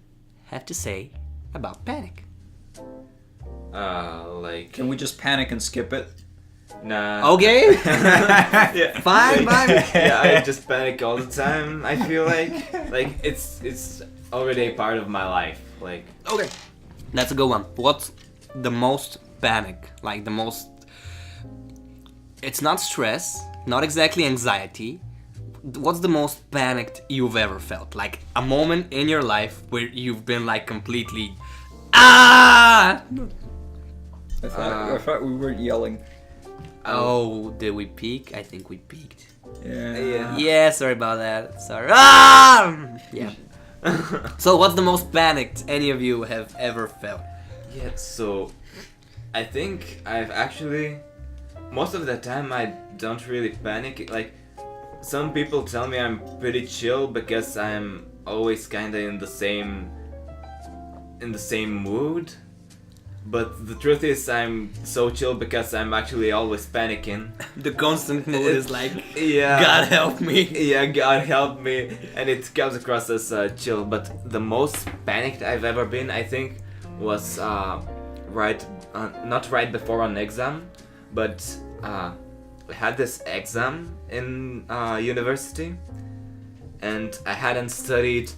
have to say about panic? Like Can we just panic and skip it? nah. Okay, Yeah. fine. Yeah, I just panic all the time. I feel like it's already a part of my life. Like Okay, that's a good one. What's the most panic? Like the most. It's not stress, not exactly anxiety. What's the most panicked you've ever felt? Like a moment in your life where you've been like completely. Ah! I thought we weren't yelling. Oh, did we peak? I think we peaked. Yeah. Yeah, sorry about that. Sorry. Ah! Yeah. So, what's the most panicked any of you have ever felt? yeah. So I think I've actually most of the time I don't really panic. Like some people tell me I'm pretty chill because I'm always kinda in the same mood. But the truth is, I'm so chill because I'm actually always panicking. The constant mood is like, Yeah. God help me. Yeah, God help me. And it comes across as chill. But the most panicked I've ever been, I think, was not right before an exam, but I had this exam in university, and I hadn't studied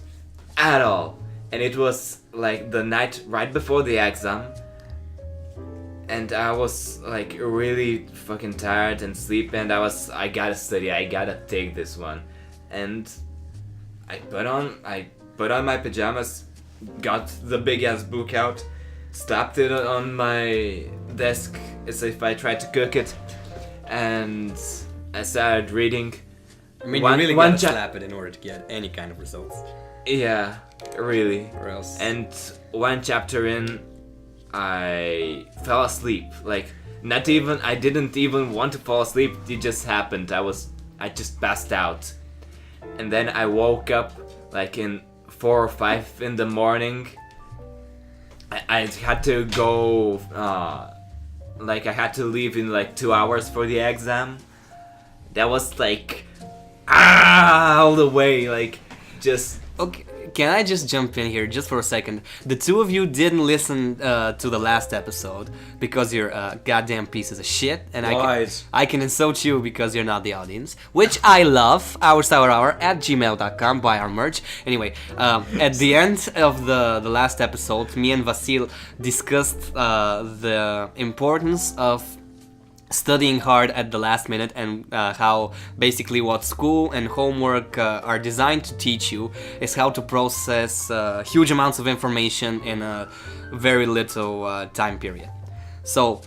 at all. And it was like the night right before the exam, and I was like really fucking tired and sleepy, and I gotta study, I gotta take this one. And I put on my pajamas, got the big ass book out, slapped it on my desk as if I tried to cook it, and I started reading. I mean, One- you really one gotta cha- slap it in order to get any kind of results. Yeah, really. Or else... And one chapter in, I fell asleep. Like, I didn't even want to fall asleep, it just happened. I just passed out. And then I woke up like in 4 or 5 in the morning. I had to go, I had to leave in like 2 hours for the exam. That was like, all the way, like, just... Okay, can I just jump in here just for a second? The two of you didn't listen to the last episode because you're goddamn pieces of shit, and Lies. I can insult you because you're not the audience, which I love. oursourhour at gmail.com, buy our merch. Anyway, at the end of the last episode, me and Vasíl discussed the importance of studying hard at the last minute, and how basically what school and homework are designed to teach you is how to process huge amounts of information in a very little time period. So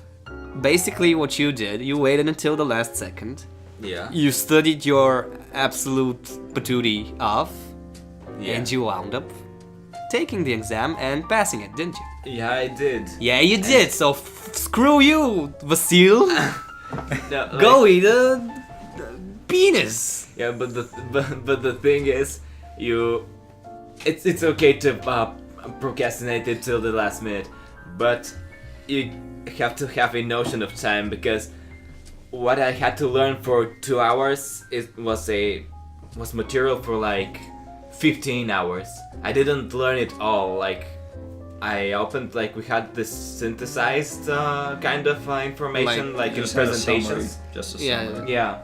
basically what you did, you waited until the last second, Yeah. you studied your absolute patootie off, Yeah. and you wound up taking the exam and passing it, didn't you? Yeah, I did. Yeah, you did. So screw you, Vasíl. No, like- Go eat a penis. Yeah, but the thing is, it's okay to procrastinate it till the last minute, but you have to have a notion of time, because what I had to learn for 2 hours was material for like 15 hours. I didn't learn it all. Like, I opened, like, we had this synthesized kind of information, like in Just had a presentations. summary, just a Yeah, summary. Yeah,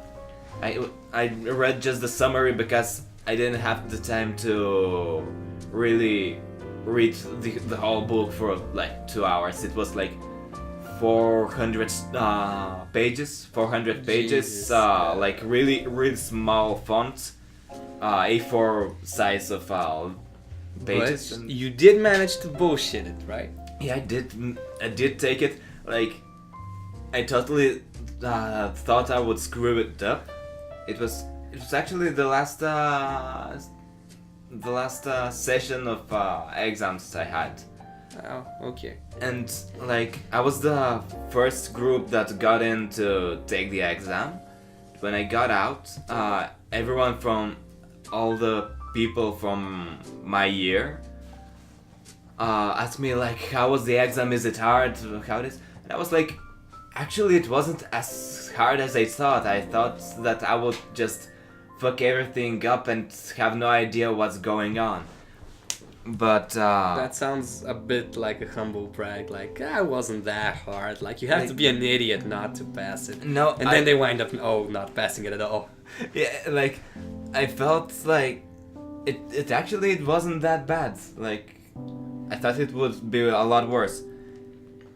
I read just the summary because I didn't have the time to really read the whole book for like 2 hours. It was like 400 pages, 400 pages, Jesus, yeah. like really small font, A4 size of pages. But and- you did manage to bullshit it, right? Yeah, I did take it. Like, I totally thought I would screw it up. It was actually the last session of exams I had, Oh, okay. and like I was the first group that got in to take the exam. When I got out, everyone from all the people from my year asked me like, how was the exam, is it hard, how it is, and I was like, actually it wasn't as hard as I thought. I thought that I would just fuck everything up and have no idea what's going on, but That sounds a bit like a humble brag, like, it wasn't that hard. Like, you have to be an idiot not to pass it. no, And then they wind up, not passing it at all. yeah, like I felt like it actually it wasn't that bad. Like, I thought it would be a lot worse.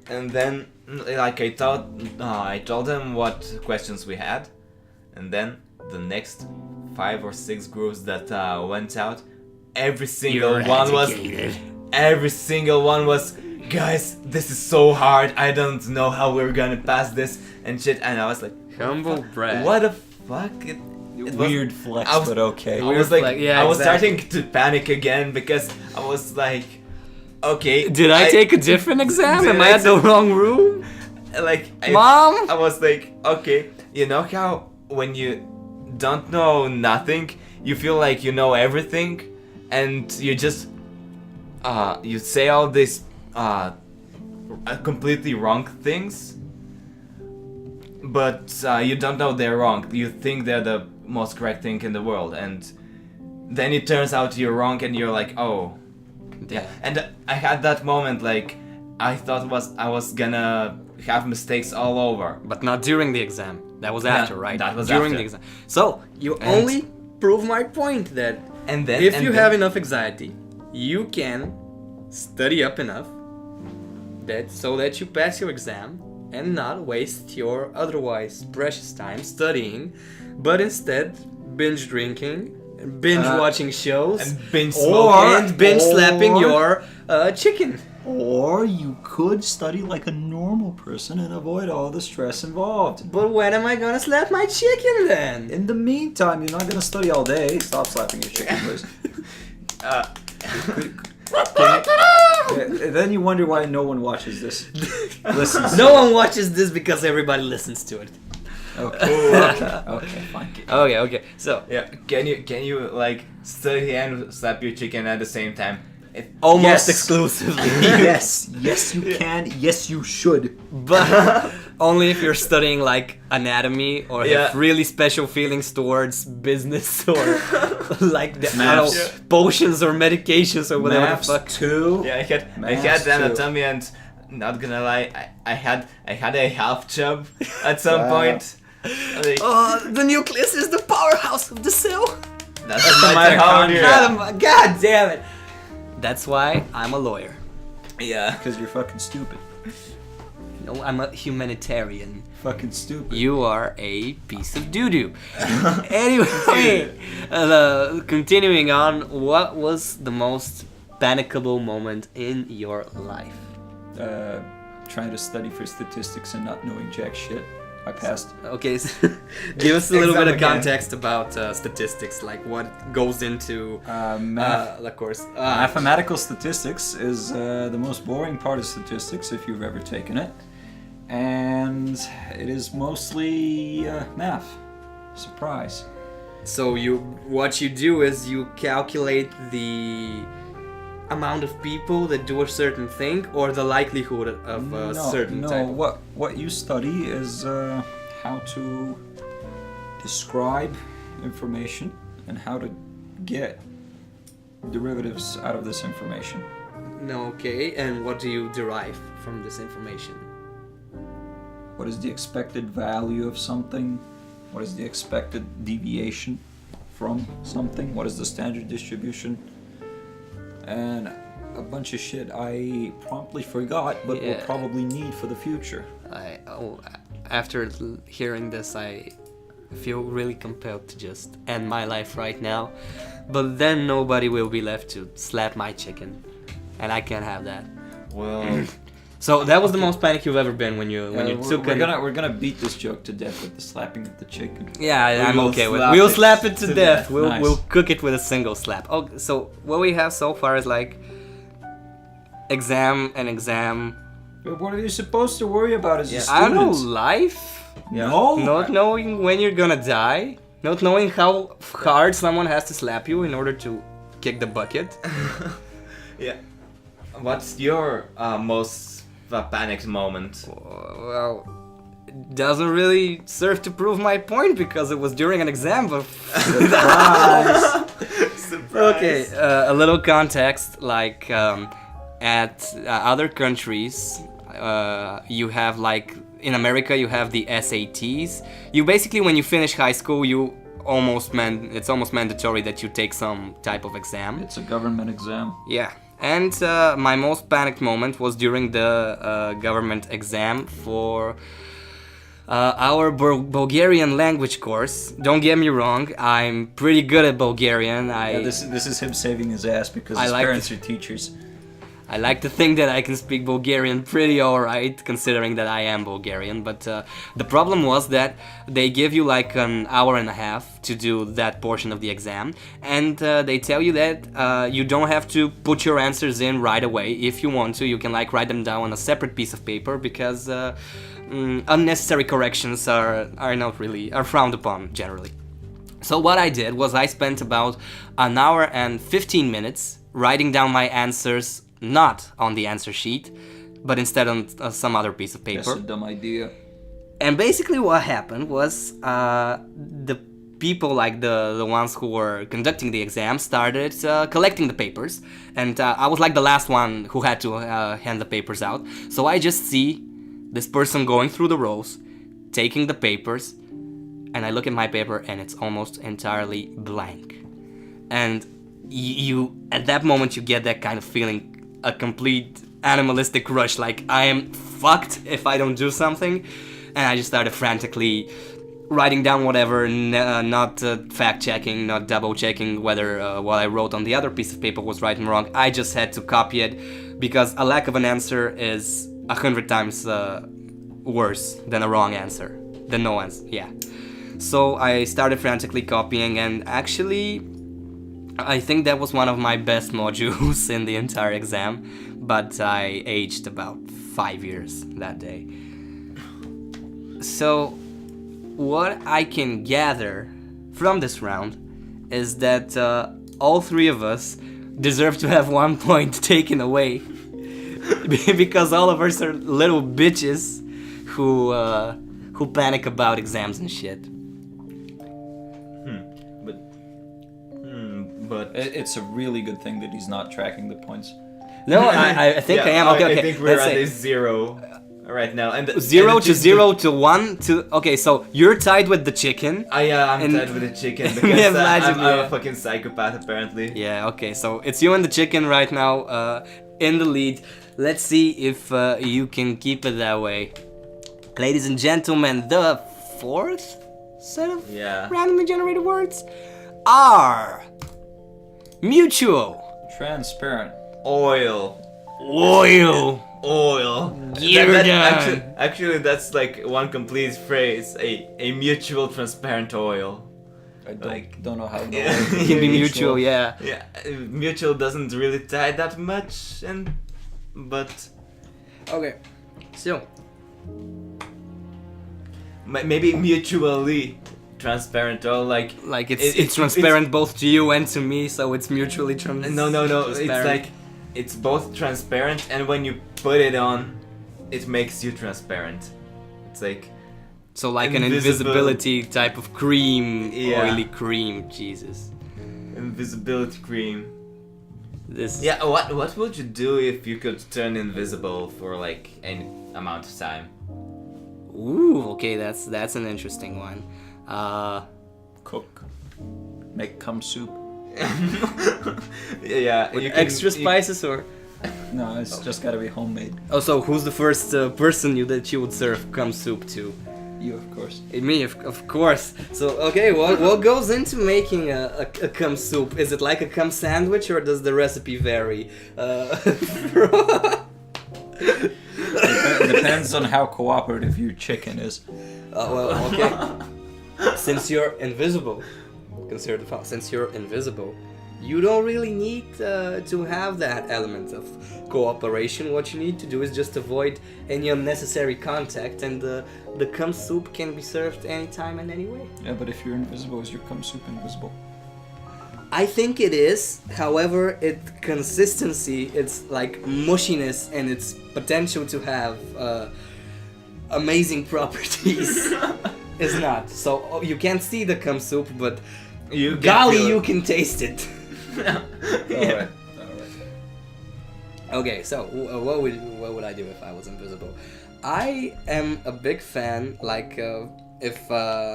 And then, like, I told them what questions we had, and then the next 5 or 6 groups that went out, every single one was, guys, this is so hard, I don't know how we're gonna pass this and shit. And I was like, Humble brag. what the fuck? It was- Weird flex, I was- but okay. I Weird was like, flag, yeah, I was exactly. starting to panic again because I was like, okay. Did I take a different exam? Did Am I I at the wrong room? like Mom? I was like, okay, you know how when you don't know nothing, you feel like you know everything, and you just you say all these completely wrong things, but you don't know they're wrong. You think they're the most correct thing in the world, and then it turns out you're wrong, and you're like, oh, yeah. And I had that moment, like, I thought I was gonna have mistakes all over. But not during the exam. That was after, right? That was during after. the exam. So you only prove my point that And then if you have enough anxiety, you can study up enough so that you pass your exam and not waste your otherwise precious time studying, but instead binge drinking, binge watching shows, and binge smoking, and binge slapping your chicken. Or you could study like a normal person and avoid all the stress involved. But when am I gonna slap my chicken then? In the meantime, you're not gonna study all day. Stop slapping your chicken, please. Then you wonder why no one watches this. Listens. No one watches this because everybody listens to it. Okay, fine. Okay. So yeah, can you like study and slap your chicken at the same time? almost exclusively. Yes, you can. Yes, you should. But only if you're studying like anatomy or have really special feelings towards business or like the potions or medications or whatever the fuck. Too. Yeah, I had anatomy and not gonna lie, I had a half chub at some point. Like, the nucleus is the powerhouse of the cell. That's the mitochondria. God damn it. That's why I'm a lawyer. Yeah. Because you're fucking stupid. No, I'm a humanitarian. Fucking stupid. You are a piece of doo-doo. Anyway, continuing on, what was the most panicable moment in your life? Trying to study for statistics and not knowing jack shit. I passed. Okay, so give us a little bit of context about statistics, like what goes into of course. Mathematical statistics is the most boring part of statistics if you've ever taken it, and it is mostly math. Surprise. So what you do is you calculate the amount of people that do a certain thing or the likelihood of a certain type. What you study is how to describe information and how to get derivatives out of this information. No, okay, and what do you derive from this information? What is the expected value of something? What is the expected deviation from something? What is the standard distribution? And a bunch of shit I promptly forgot, but will probably need for the future. After hearing this, I feel really compelled to just end my life right now. But then nobody will be left to slap my chicken, and I can't have that. Well, so that was the most panic you've ever been when you took. We're gonna beat this joke to death with the slapping of the chicken. Yeah, I'm okay with it. We'll slap it to death. We'll cook it with a single slap. Oh, so what we have so far is like exam. But what are you supposed to worry about as a student? I don't know, life. yeah. No. Not knowing when you're gonna die. Not knowing how hard someone has to slap you in order to kick the bucket. Yeah. What's your most panicked moment? Well, it doesn't really serve to prove my point because it was during an exam. But Surprise. Okay, a little context. Like at other countries, you have like in America you have the SATs. You basically, when you finish high school, it's almost mandatory that you take some type of exam. It's a government exam. Yeah. And my most panicked moment was during the government exam for our Bulgarian language course. Don't get me wrong, I'm pretty good at Bulgarian. This is him saving his ass because his parents are teachers. I like to think that I can speak Bulgarian pretty alright, considering that I am Bulgarian, but the problem was that they give you like an hour and a half to do that portion of the exam, and they tell you that you don't have to put your answers in right away. If you want to, you can like write them down on a separate piece of paper, because unnecessary corrections are frowned upon generally. So what I did was I spent about an hour and 15 minutes writing down my answers, not on the answer sheet, but instead on some other piece of That's paper. a dumb idea. And basically what happened was the people, like the ones who were conducting the exam, started collecting the papers, and I was like the last one who had to hand the papers out. So I just see this person going through the rows, taking the papers, and I look at my paper and it's almost entirely blank. And you at that moment you get that kind of feeling, a complete animalistic rush, like I am fucked if I don't do something. And I just started frantically writing down whatever, not fact-checking, not double-checking whether what I wrote on the other piece of paper was right and wrong. I just had to copy it, because a lack of an answer is 100 times worse than a wrong answer, than no answer, yeah. So I started frantically copying, and actually, I think that was one of my best modules in the entire exam, but I aged about 5 years that day. So, what I can gather from this round is that all three of us deserve to have 1 point taken away because all of us are little bitches who panic about exams and shit. But It's a really good thing that he's not tracking the points. No, I think I am. Okay. I think we're Let's at say a 0 right now, and 0 and to 0 to 1 to. Okay, so you're tied with the chicken. I'm and- tied with the chicken Yeah, because imagine, I'm yeah. a fucking psychopath apparently. Yeah, okay, so it's you and the chicken right now in the lead. Let's see if you can keep it that way. Ladies and gentlemen, the fourth set of Yeah. randomly generated words are mutual, Transparent. Oil. oil, Oil. Gear Actually, that's like one complete phrase. A mutual transparent oil. I Like- don't know how. Yeah. It can be mutual, yeah. Yeah, mutual doesn't really tie that much, but Okay, so maybe mutually transparent oil, like it's transparent both to you and to me, so it's mutually No, it's transparent. like it's both transparent, and when you put it on, it makes you transparent. It's like So like an invisible- invisibility type of cream, Yeah. oily cream, Jesus. invisibility cream. This Yeah, what would you do if you could turn invisible for like any amount of time? Ooh, okay, that's an interesting one. Cook. Make cum soup. Yeah, With you can- extra you- spices or? No, it's just gotta be homemade. Oh, so who's the first person that you would serve cum soup to? You, of course. Me, of course. So, okay, what goes into making a cum soup? Is it like a cum sandwich, or does the recipe vary? Depends on how cooperative your chicken is. Well, okay. Since you're invisible, consider the fact, since you're invisible, you don't really need to have that element of cooperation. What you need to do is just avoid any unnecessary contact, and the cum soup can be served anytime and any way. Yeah, but if you're invisible, is your cum soup invisible? I think it is. However, consistency, its like mushiness, and its potential to have amazing properties is not. So you can't see the cum soup, but You golly, feel you it. can taste it. Alright. Okay, so what would I do if I was invisible? I am a big fan, like if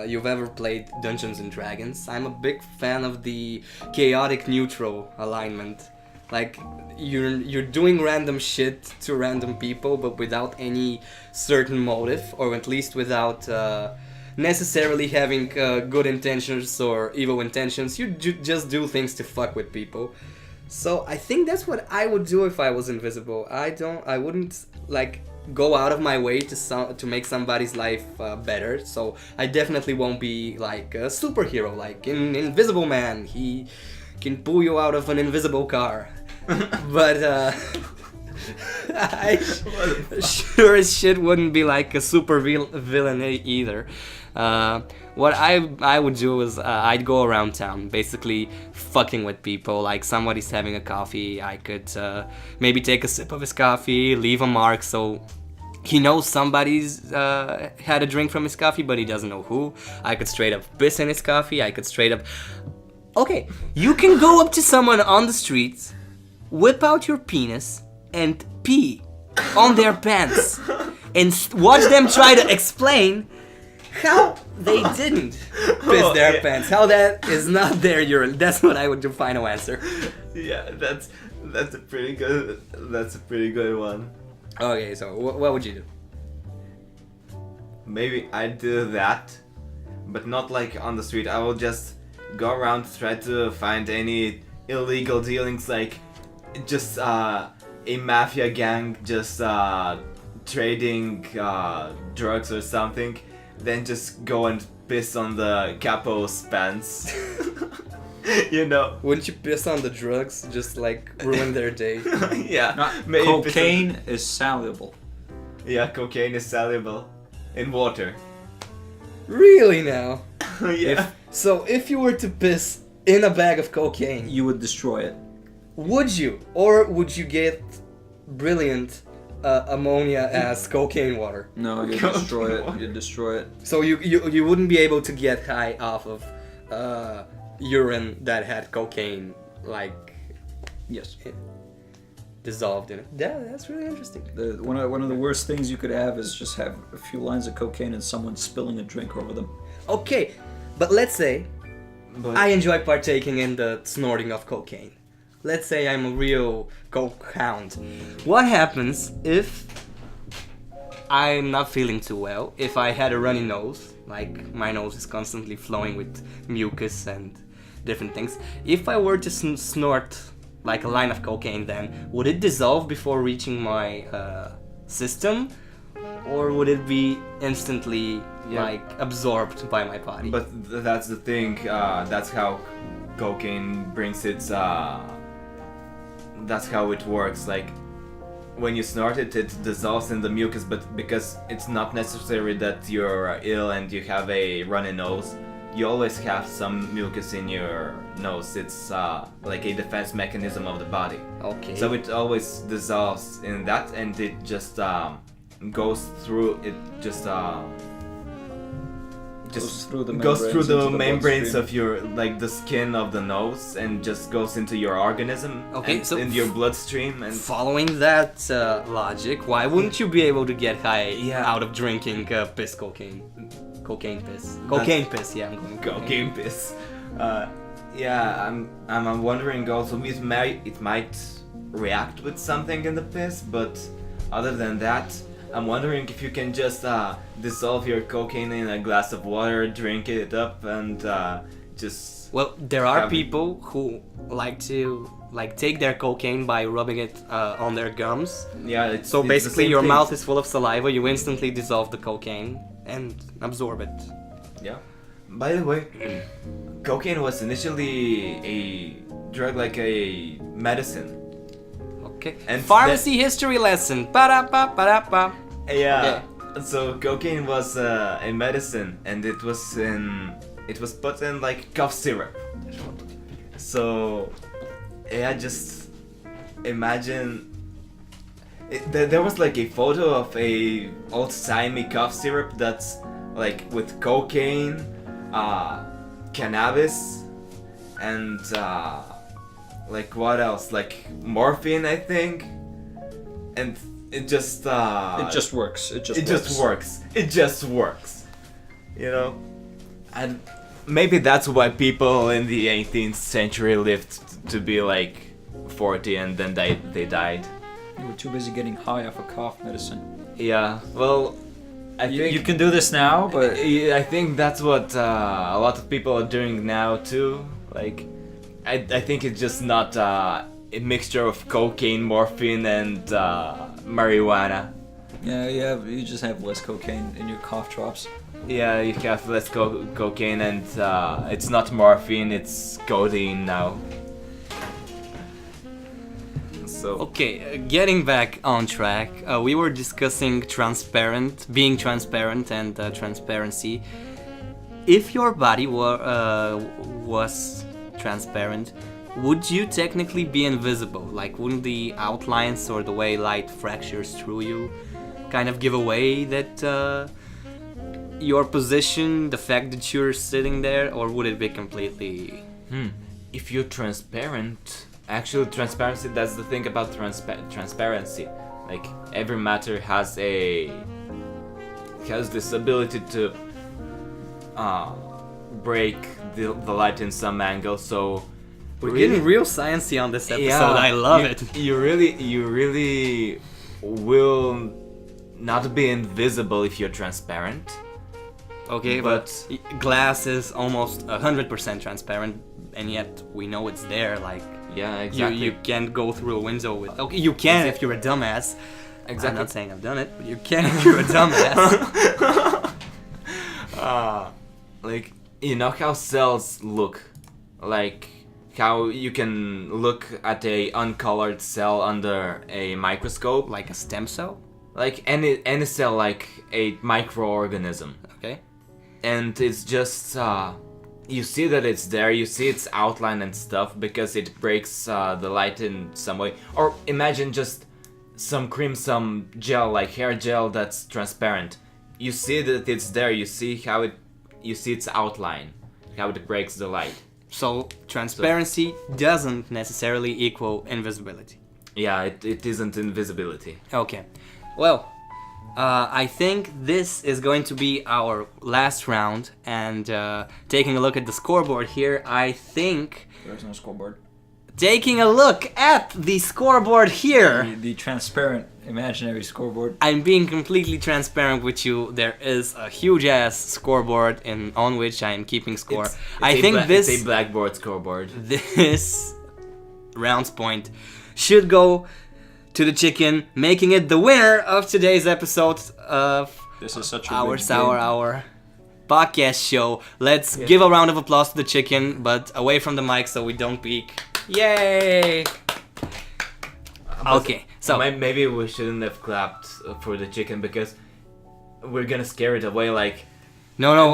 you've ever played Dungeons and Dragons, I'm a big fan of the chaotic neutral alignment. Like you're doing random shit to random people, but without any certain motive, or at least without necessarily having good intentions or evil intentions. You just do things to fuck with people. So I think that's what I would do if I was invisible. I wouldn't like go out of my way to make somebody's life better. So I definitely won't be like a superhero, like in Invisible Man. He can pull you out of an invisible car. But I sure as shit wouldn't be like a super villain either. What I would do is I'd go around town, basically fucking with people. Like somebody's having a coffee, I could maybe take a sip of his coffee, leave a mark so he knows somebody's had a drink from his coffee, but he doesn't know who. I could straight up piss in his coffee. I could straight up... Okay, you can go up to someone on the streets, whip out your penis, and pee on their pants. And watch them try to explain how they didn't piss their pants. How that is not their urine. That's what I would do. Final answer. Yeah, that's a pretty good one. Okay, so what would you do? Maybe I'd do that, but not like on the street. I will just go around to try to find any illegal dealings, like just a mafia gang just trading drugs or something. Then just go and piss on the capo's pants. You know. Wouldn't you piss on the drugs? Just like ruin their day. Yeah. Cocaine is soluble. Yeah, cocaine is soluble in water. Really now? Yeah. So if you were to piss in a bag of cocaine, You would destroy it. would you? Or would you get brilliant ammonia as cocaine water? No, you'd Cocaine destroy it. water. You'd destroy it. So you wouldn't be able to get high off of urine that had cocaine like Yes. dissolved in it. Yeah, that's really interesting. One of the worst things you could have is just have a few lines of cocaine and someone spilling a drink over them. Okay, but let's say But I enjoy partaking in the snorting of cocaine. Let's say I'm a real coke hound. What happens if I'm not feeling too well? If I had a runny nose, like my nose is constantly flowing with mucus and different things. If I were to snort like a line of cocaine, then would it dissolve before reaching my system, or would it be instantly like absorbed by my body? But that's the thing. That's how cocaine brings its. That's how it works. Like when you snort it, it dissolves in the mucus. But because it's not necessary that you're ill and you have a runny nose, you always have some mucus in your nose. It's like a defense mechanism of the body. Okay. So it always dissolves in that, and it just goes through. It just Goes through the goes through membranes the into the membranes bloodstream. of your, like the skin of the nose, and just goes into your organism. Okay, and so in your bloodstream. And following that logic, why wouldn't you be able to get high Yeah. out of drinking piss cocaine? Cocaine piss. Cocaine piss, yeah, I'm going cocaine piss. Yeah, I'm wondering also. It might react with something in the piss, but other than that, I'm wondering if you can just dissolve your cocaine in a glass of water, drink it up, and just. Well, there are have- people who like to take their cocaine by rubbing it on their gums. Yeah, it's So it's the basically, same your thing. mouth is full of saliva. You instantly dissolve the cocaine and absorb it. Yeah. By the way, cocaine was initially a drug, like a medicine. Okay. And Pharmacy history lesson. Ba-da-ba, ba-da-ba. Yeah. So cocaine was a medicine, and it was put in like cough syrup. So yeah, just imagine. There was like a photo of a old-timey cough syrup that's like with cocaine, cannabis, and like what else? Like morphine, I think. And it just It just works. It just works. It just works. You know? And maybe that's why people in the 18th century lived to be like 40 and then they died. You were too busy getting high off a cough medicine. Yeah, well, I think You can do this now, but I think that's what a lot of people are doing now too. Like, I think it's just not a mixture of cocaine, morphine, and marijuana. yeah, you just have less cocaine in your cough drops. Yeah, you have less cocaine, and it's not morphine, it's codeine now. So Okay, getting back on track, we were discussing being transparent and transparency. If your body was transparent, would you technically be invisible? Like, wouldn't the outlines or the way light fractures through you kind of give away that your position, the fact that you're sitting there, or would it be completely... if you're transparent, actually transparency, that's the thing about transparency. Like every matter has this ability to break the light in some angle, so We're getting real sciencey on this episode. I love it. You really will not be invisible if you're transparent. Okay, but glass is almost 100% transparent, and yet we know it's there. Like, Yeah, exactly. you can't go through a window with. Okay, you can if you're a dumbass. Exactly. I'm not saying I've done it, but you can if you're a dumbass. Like, you know how cells look? Like, how you can look at a uncolored cell under a microscope? Like a stem cell? Like any cell, like a microorganism. Okay. And it's just, you see that it's there, you see its outline and stuff, because it breaks the light in some way. Or imagine just some cream, some gel, like hair gel that's transparent. You see that it's there, you see its outline, how it breaks the light. So transparency doesn't necessarily equal invisibility. Yeah, it isn't invisibility. Okay. Well, I think this is going to be our last round, and taking a look at the scoreboard here, I think... There's no scoreboard. Taking a look at the scoreboard here... The transparent imaginary scoreboard. I'm being completely transparent with you. There is a huge-ass scoreboard on which I am keeping score. It's a blackboard scoreboard. This round's point should go to the chicken, making it the winner of today's episode of This is such a Our rigged Sour game. Hour podcast show. Let's give a round of applause to the chicken, but away from the mic so we don't peek. Yay! Okay, so maybe we shouldn't have clapped for the chicken, because we're gonna scare it away. Like, no, no,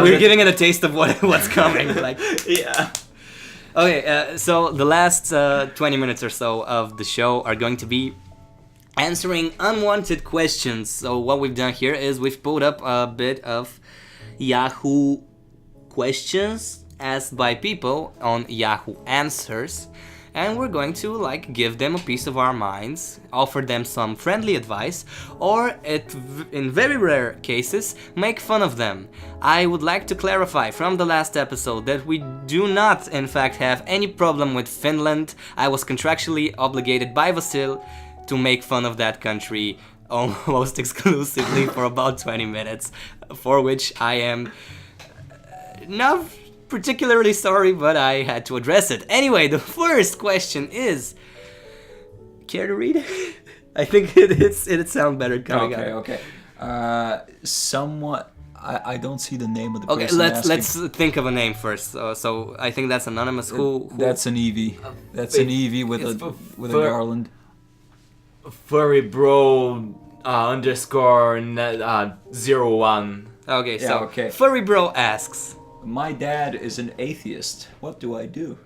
we're giving it a taste of what's coming. Like, yeah. okay, so the last 20 minutes or so of the show are going to be answering unwanted questions. So what we've done here is we've pulled up a bit of Yahoo questions asked by people on Yahoo Answers, and we're going to give them a piece of our minds, offer them some friendly advice, or in very rare cases make fun of them. I would like to clarify from the last episode that we do not in fact have any problem with Finland. I was contractually obligated by Vasíl to make fun of that country almost exclusively for about 20 minutes, for which I am not particularly sorry, but I had to address it. Anyway, the first question is... Care to read it? I think it'd sound better coming out. Okay. Somewhat... I don't see the name of the Okay, person let's think of a name first. So I think that's anonymous. Who? That's an Eevee. That's an Eevee with a garland. Furry bro underscore 01. Okay, Yeah, so okay. Furry Bro asks... My dad is an atheist. What do I do?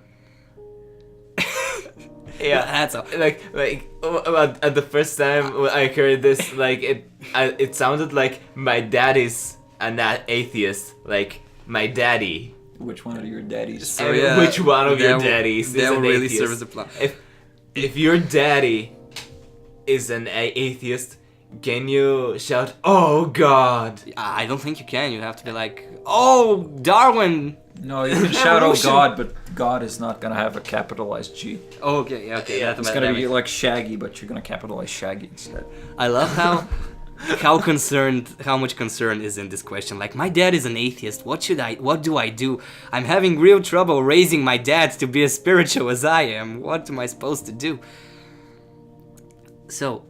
Yeah, That's all. at the first time I heard this, it sounded like my dad is an atheist, like my daddy. Which one of your daddies? So, And yeah, which one of your that daddies is that an will really atheist? serve as a plot. If your daddy is an atheist, can you shout, "Oh God"? I don't think you can. You have to be like, oh, Darwin. No, you can shout, "Oh Evolution. God," but God is not gonna have a capitalized G. Okay. Yeah, It's gonna be like Shaggy, but you're gonna capitalize Shaggy instead. I love how much concern is in this question. Like, my dad is an atheist. What do I do? I'm having real trouble raising my dad to be as spiritual as I am. What am I supposed to do? So,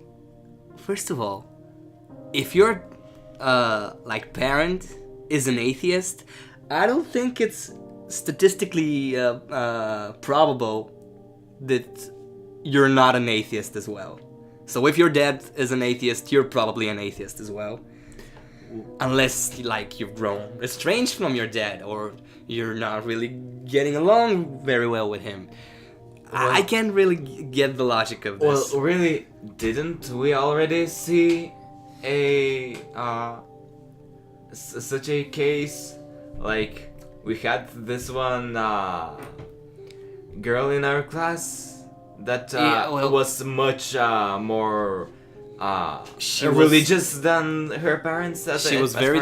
first of all, if your parent is an atheist, I don't think it's statistically probable that you're not an atheist as well. So if your dad is an atheist, you're probably an atheist as well. Unless, like, you've grown estranged from your dad, or you're not really getting along very well with him. I can't really get the logic of this. Well, really, didn't we already see a such a case? Like, we had this one girl in our class that was much more She was- religious than her parents. She was very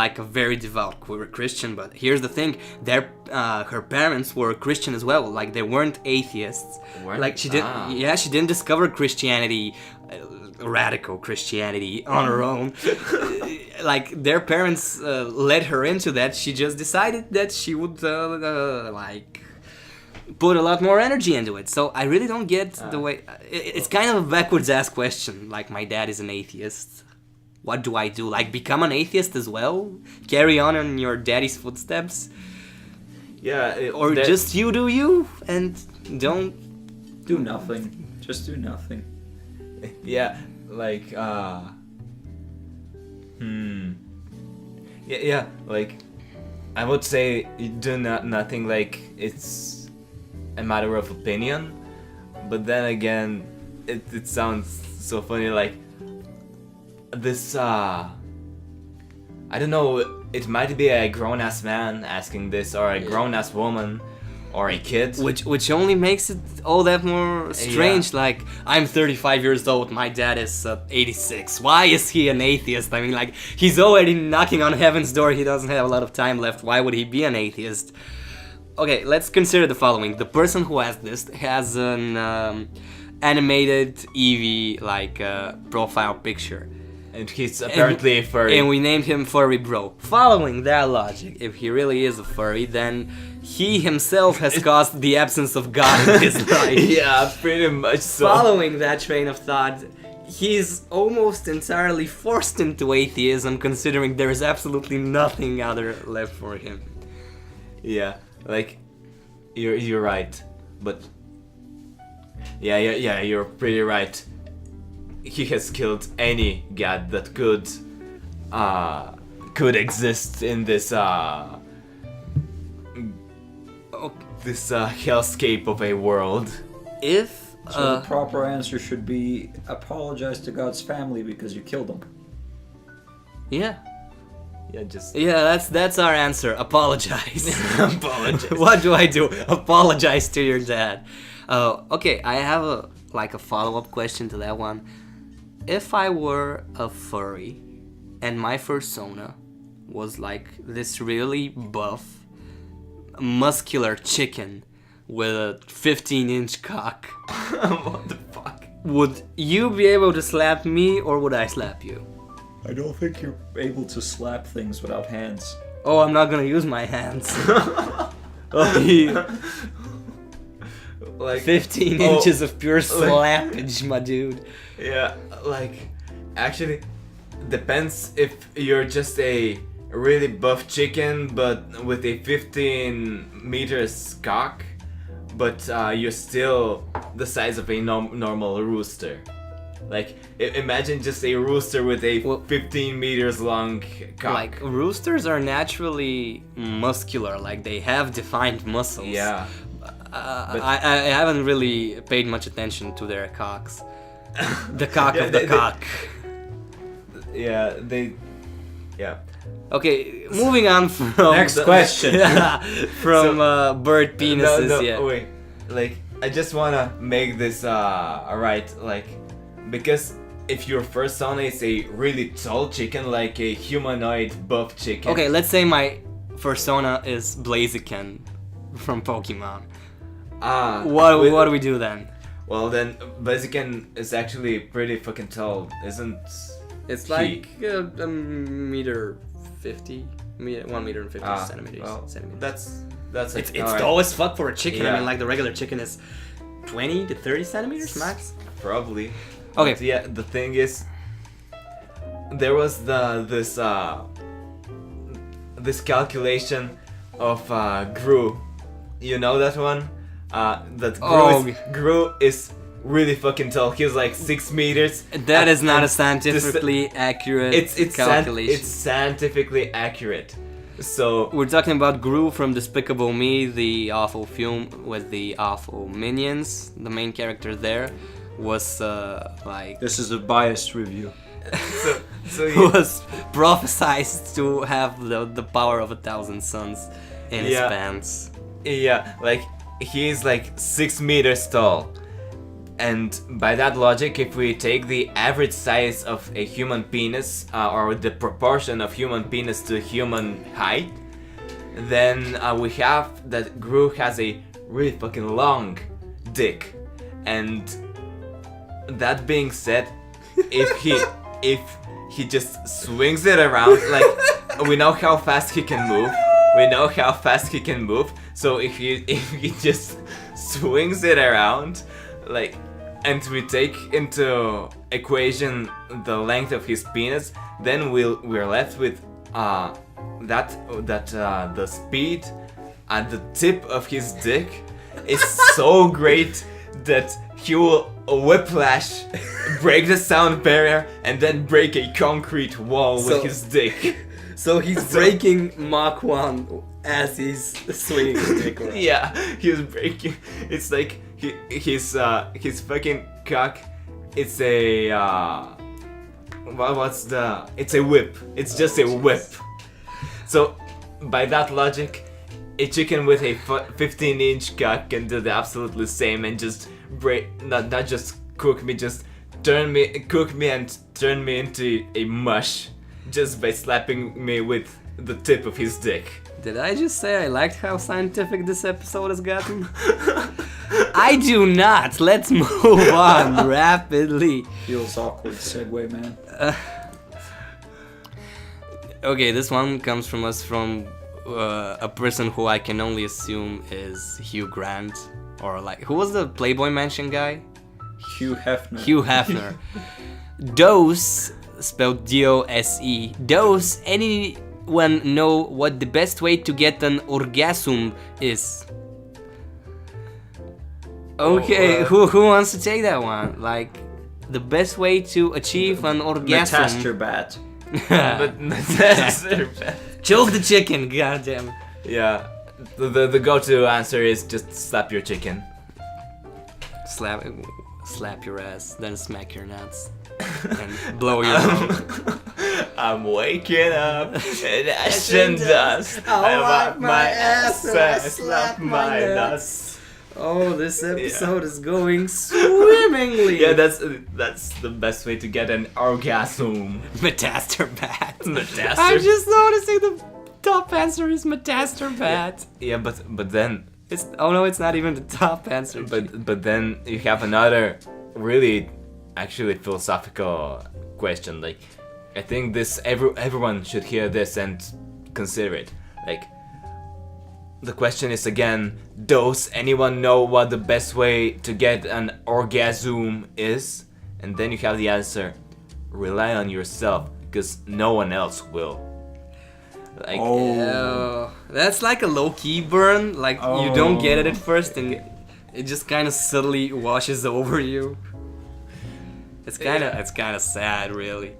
like a very devout Christian, but here's the thing: her parents were Christian as well. Like, they weren't atheists. Like, she didn't discover Christianity, radical Christianity, on her own. Like, their parents led her into that. She just decided that she would like put a lot more energy into it. So I really don't get the way. It's kind of a backwards ass question. Like, my dad is an atheist. What do I do? Like, become an atheist as well? Carry on in your daddy's footsteps? Yeah, Or just you do you and don't. Do nothing. Just do nothing. yeah, like yeah, like I would say you do nothing. Like, it's a matter of opinion, but then again, it sounds so funny. Like, this I don't know, it might be a grown-ass man asking this, or a grown-ass woman, or a kid, Which only makes it all that more strange. Like, I'm 35 years old, my dad is 86. Why is he an atheist? I mean, like, he's already knocking on heaven's door. He doesn't have a lot of time left. Why would he be an atheist? Okay, let's consider the following. The person who asked this has an animated Eevee, like, profile picture. and he's apparently a furry. And we named him Furry Bro. Following that logic, if he really is a furry, then he himself has caused the absence of God in his life. Yeah, pretty much so. Following that train of thought, he's almost entirely forced into atheism, considering there is absolutely nothing other left for him. Yeah, like, you're right, but yeah, you're pretty right. He has killed any god that could exist in this this hellscape of a world. If So the proper answer should be apologize to God's family because you killed them. yeah, Yeah, that's our answer. Apologize. apologize. What do I do? Apologize to your dad. Okay, I have a follow-up question to that one. If I were a furry and my fursona was like this really buff, muscular chicken with a 15-inch cock, What the fuck? would you be able to slap me, or would I slap you? I don't think you're able to slap things without hands. Oh, I'm not gonna use my hands. Oh, Like 15 inches of pure slappage, my dude. Yeah, like, actually, depends if you're just a really buff chicken, but with a 15 meters cock, but you're still the size of a normal rooster. Like, imagine just a rooster with a 15 meters long cock. Like, roosters are naturally muscular, like they have defined muscles. Yeah. I haven't really paid much attention to their cocks. The cock of the cock. Yeah. Okay, moving on from Next question. from bird penises. No, yeah. wait. Like, I just wanna make this right. Like, because if your fursona is a really tall chicken, like a humanoid buff chicken. Okay, let's say my fursona is Blaziken from Pokemon. What do we do then? Well, then Blaziken is actually pretty fucking tall, isn't? It's he? like a meter 50, 1 meter and 50 centimeters. Well, centimeters. that's like, It's alright. tall as fuck for a chicken. I Yeah. mean, like the regular chicken is 20 to 30 centimeters max. Probably. Okay. But yeah, the thing is, there was this calculation of Gru. You know that one? that Oh. Gru is really fucking tall. He's like 6 meters. That is not a and scientifically accurate it's calculation. scientifically accurate. So We're talking about Gru from Despicable Me, the awful film with the awful minions. The main character there was like This is a biased review. so was prophesized to have the power of 1,000 suns in his Yeah. pants. yeah, like he's like 6 meters tall. And by that logic, if we take the average size of a human penis, or the proportion of human penis to human height, then we have that Gru has a really fucking long dick. And that being said, if he just swings it around, like we know how fast he can move. We know how fast he can move. So if he just swings it around, like, and we take into equation the length of his penis, then we're left with the speed at the tip of his dick is so great that he will whiplash, break the sound barrier, and then break a concrete wall with So- his dick. So he's breaking Mach 1 as he's swinging his dick around. Yeah, he's breaking. It's like his fucking cock. It's a It's a whip. It's just a whip. So by that logic, a chicken with a 15-inch cock can do the absolutely same and just not just cook me, just cook me and turn me into a mush just by slapping me with the tip of his dick. Did I just say I liked how scientific this episode has gotten? I do not. Let's move on rapidly. Feels awkward segue, man. Okay, this one comes from a person who I can only assume is Hugh Grant, or like, who was the Playboy Mansion guy? Hugh Hefner. Hugh Hefner. Dose, spelled D-O-S-E. Dose, anyone know what the best way to get an orgasm is? Okay, who wants to take that one? Like, the best way to achieve an orgasm. Metasterbat. But that's Choke the chicken, goddamn. yeah. The go-to answer is just slap your chicken. Slap your ass, then smack your nuts, and blow your nose. I'm waking up in ash and dust. I wipe my ass and I slap my nuts. Oh, this episode is going swimmingly. Yeah, that's the best way to get an orgasm. Metasterbat. Metaster- I'm just noticing the top answer is Metasterbat. Yeah, but then It's not even the top answer. but then you have another really actually philosophical question. Like, I think everyone should hear this and consider it. Like, the question is again, does anyone know what the best way to get an orgasm is? And then you have the answer, rely on yourself, because no one else will. Like, Oh, that's like a low-key burn. Like, you don't get it at first, and it just kind of subtly washes over you. It's kind of sad, really.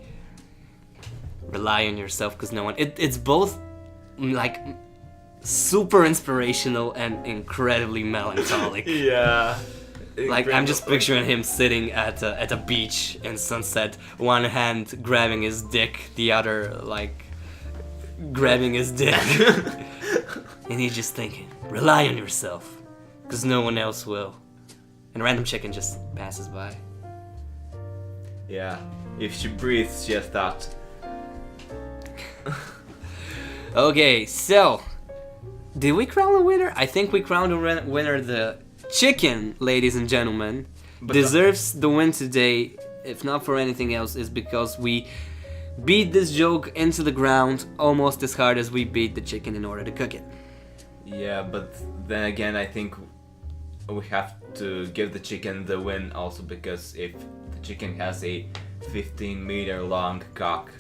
Rely on yourself, because no one. It's both like super inspirational and incredibly melancholic. yeah. Like, I'm just picturing him sitting at a beach in sunset, one hand grabbing his dick, the other like grabbing his dick. And he's just thinking, rely on yourself, because no one else will. And a random chicken just passes by. Yeah. If she breathes, she has thought. Okay, so did we crown a winner? I think we crowned a winner. The chicken, ladies and gentlemen, deserves the win today. If not for anything else, is because we beat this joke into the ground almost as hard as we beat the chicken in order to cook it. Yeah, but then again, I think we have to give the chicken the win also, because if the chicken has a 15-meter long cock,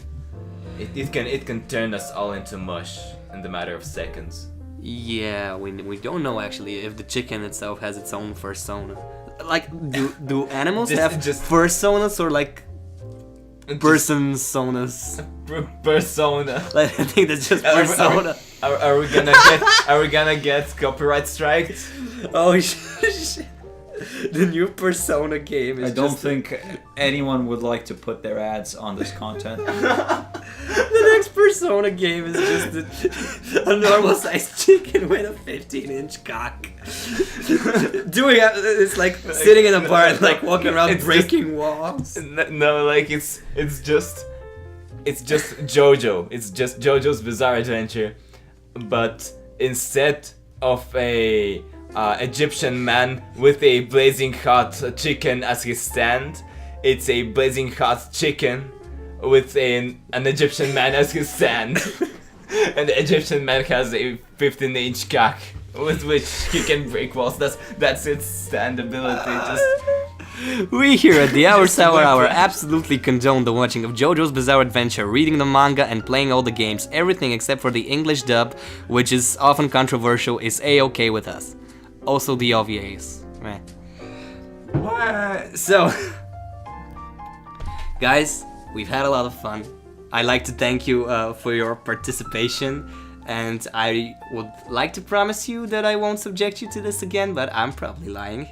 it can turn us all into mush in the matter of seconds. Yeah, we don't know actually if the chicken itself has its own persona. Like, do animals have just personas or like person-sonas? Persona. Like, I think that's just persona. Are we gonna get copyright striked? Oh shit. The new Persona game is I don't just think anyone would like to put their ads on this content. the next Persona game is just a normal sized chicken with a 15-inch cock. It's like sitting in a bar and like walking around It's breaking walls. No, like it's just JoJo. It's just JoJo's Bizarre Adventure, but instead of a Egyptian man with a blazing hot chicken as his stand, it's a blazing hot chicken with an Egyptian man as his stand. And the Egyptian man has a 15-inch cock with which he can break walls. That's its stand ability. We here at the Our Just Sour Hour weapons. absolutely condone the watching of JoJo's Bizarre Adventure, reading the manga and playing all the games. Everything except for the English dub, which is often controversial, is a-okay with us. Also the OVAs. Meh. So, guys, we've had a lot of fun. I'd like to thank you for your participation, and I would like to promise you that I won't subject you to this again, but I'm probably lying.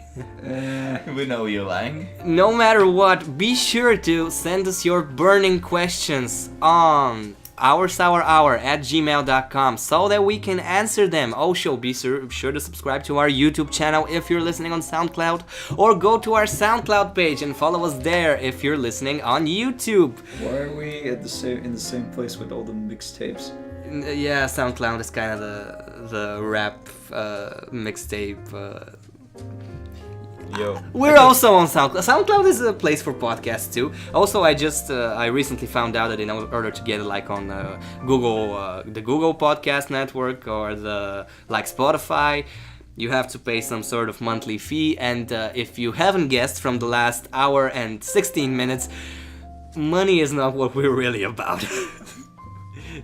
We know you're lying. No matter what, be sure to send us your burning questions on oursourhour@gmail.com so that we can answer them. Also, be sure to subscribe to our YouTube channel if you're listening on Soundcloud, or go to our Soundcloud page and follow us there if you're listening on YouTube. Why are we in the same place with all the mixtapes? Yeah, Soundcloud is kind of the rap mixtape. Yo. We're also on SoundCloud. SoundCloud is a place for podcasts too. Also, I recently found out that in order to get like on Google, the Google Podcast Network or the like Spotify, you have to pay some sort of monthly fee. And if you haven't guessed from the last hour and 16 minutes, money is not what we're really about.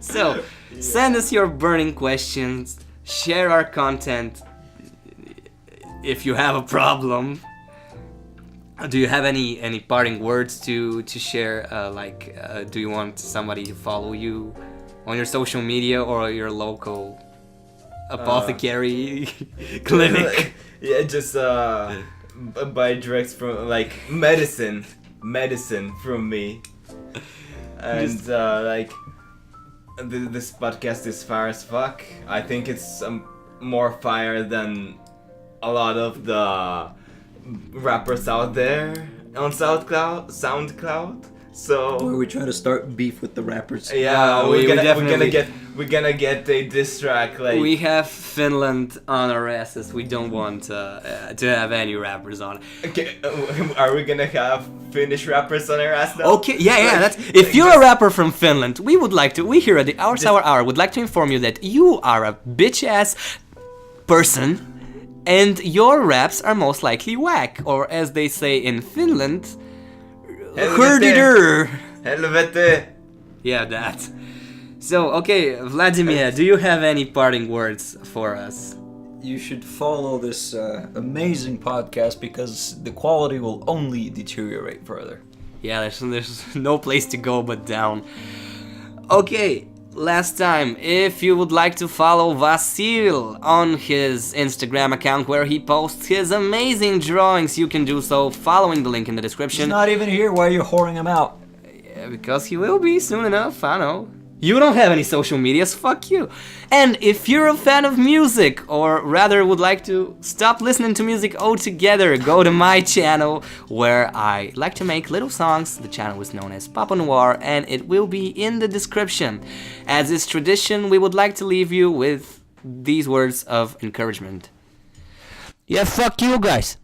So, send us your burning questions. Share our content. If you have a problem, do you have any parting words to share? Do you want somebody to follow you on your social media or your local apothecary clinic? Yeah, just buy drugs from like medicine from me, and this podcast is fire as fuck. I think it's more fire than a lot of the rappers out there on SoundCloud. So Or we try to start beef with the rappers. yeah, we definitely- we're gonna get a diss track like We have Finland on our asses. We don't want to have any rappers on. Okay, are we gonna have Finnish rappers on our ass now? Okay, yeah. That's if you're a rapper from Finland, we here at the Our Sour Hour would like to inform you that you are a bitch ass person, and your raps are most likely whack, or as they say in Finland, hurdy-dur. Helvete! Yeah, that. So, okay, Vladimir, do you have any parting words for us? You should follow this amazing podcast because the quality will only deteriorate further. Yeah, there's no place to go but down. Okay, last time, if you would like to follow Vasíl on his Instagram account where he posts his amazing drawings, you can do so following the link in the He's description. not even here. Why are you whoring him out? Yeah, because he will be soon enough, I know. You don't have any social medias, fuck you. And if you're a fan of music, or rather would like to stop listening to music altogether, go to my channel where I like to make little songs. The channel is known as Papa Noir and it will be in the description. As is tradition, we would like to leave you with these words of encouragement. Yeah, fuck you guys.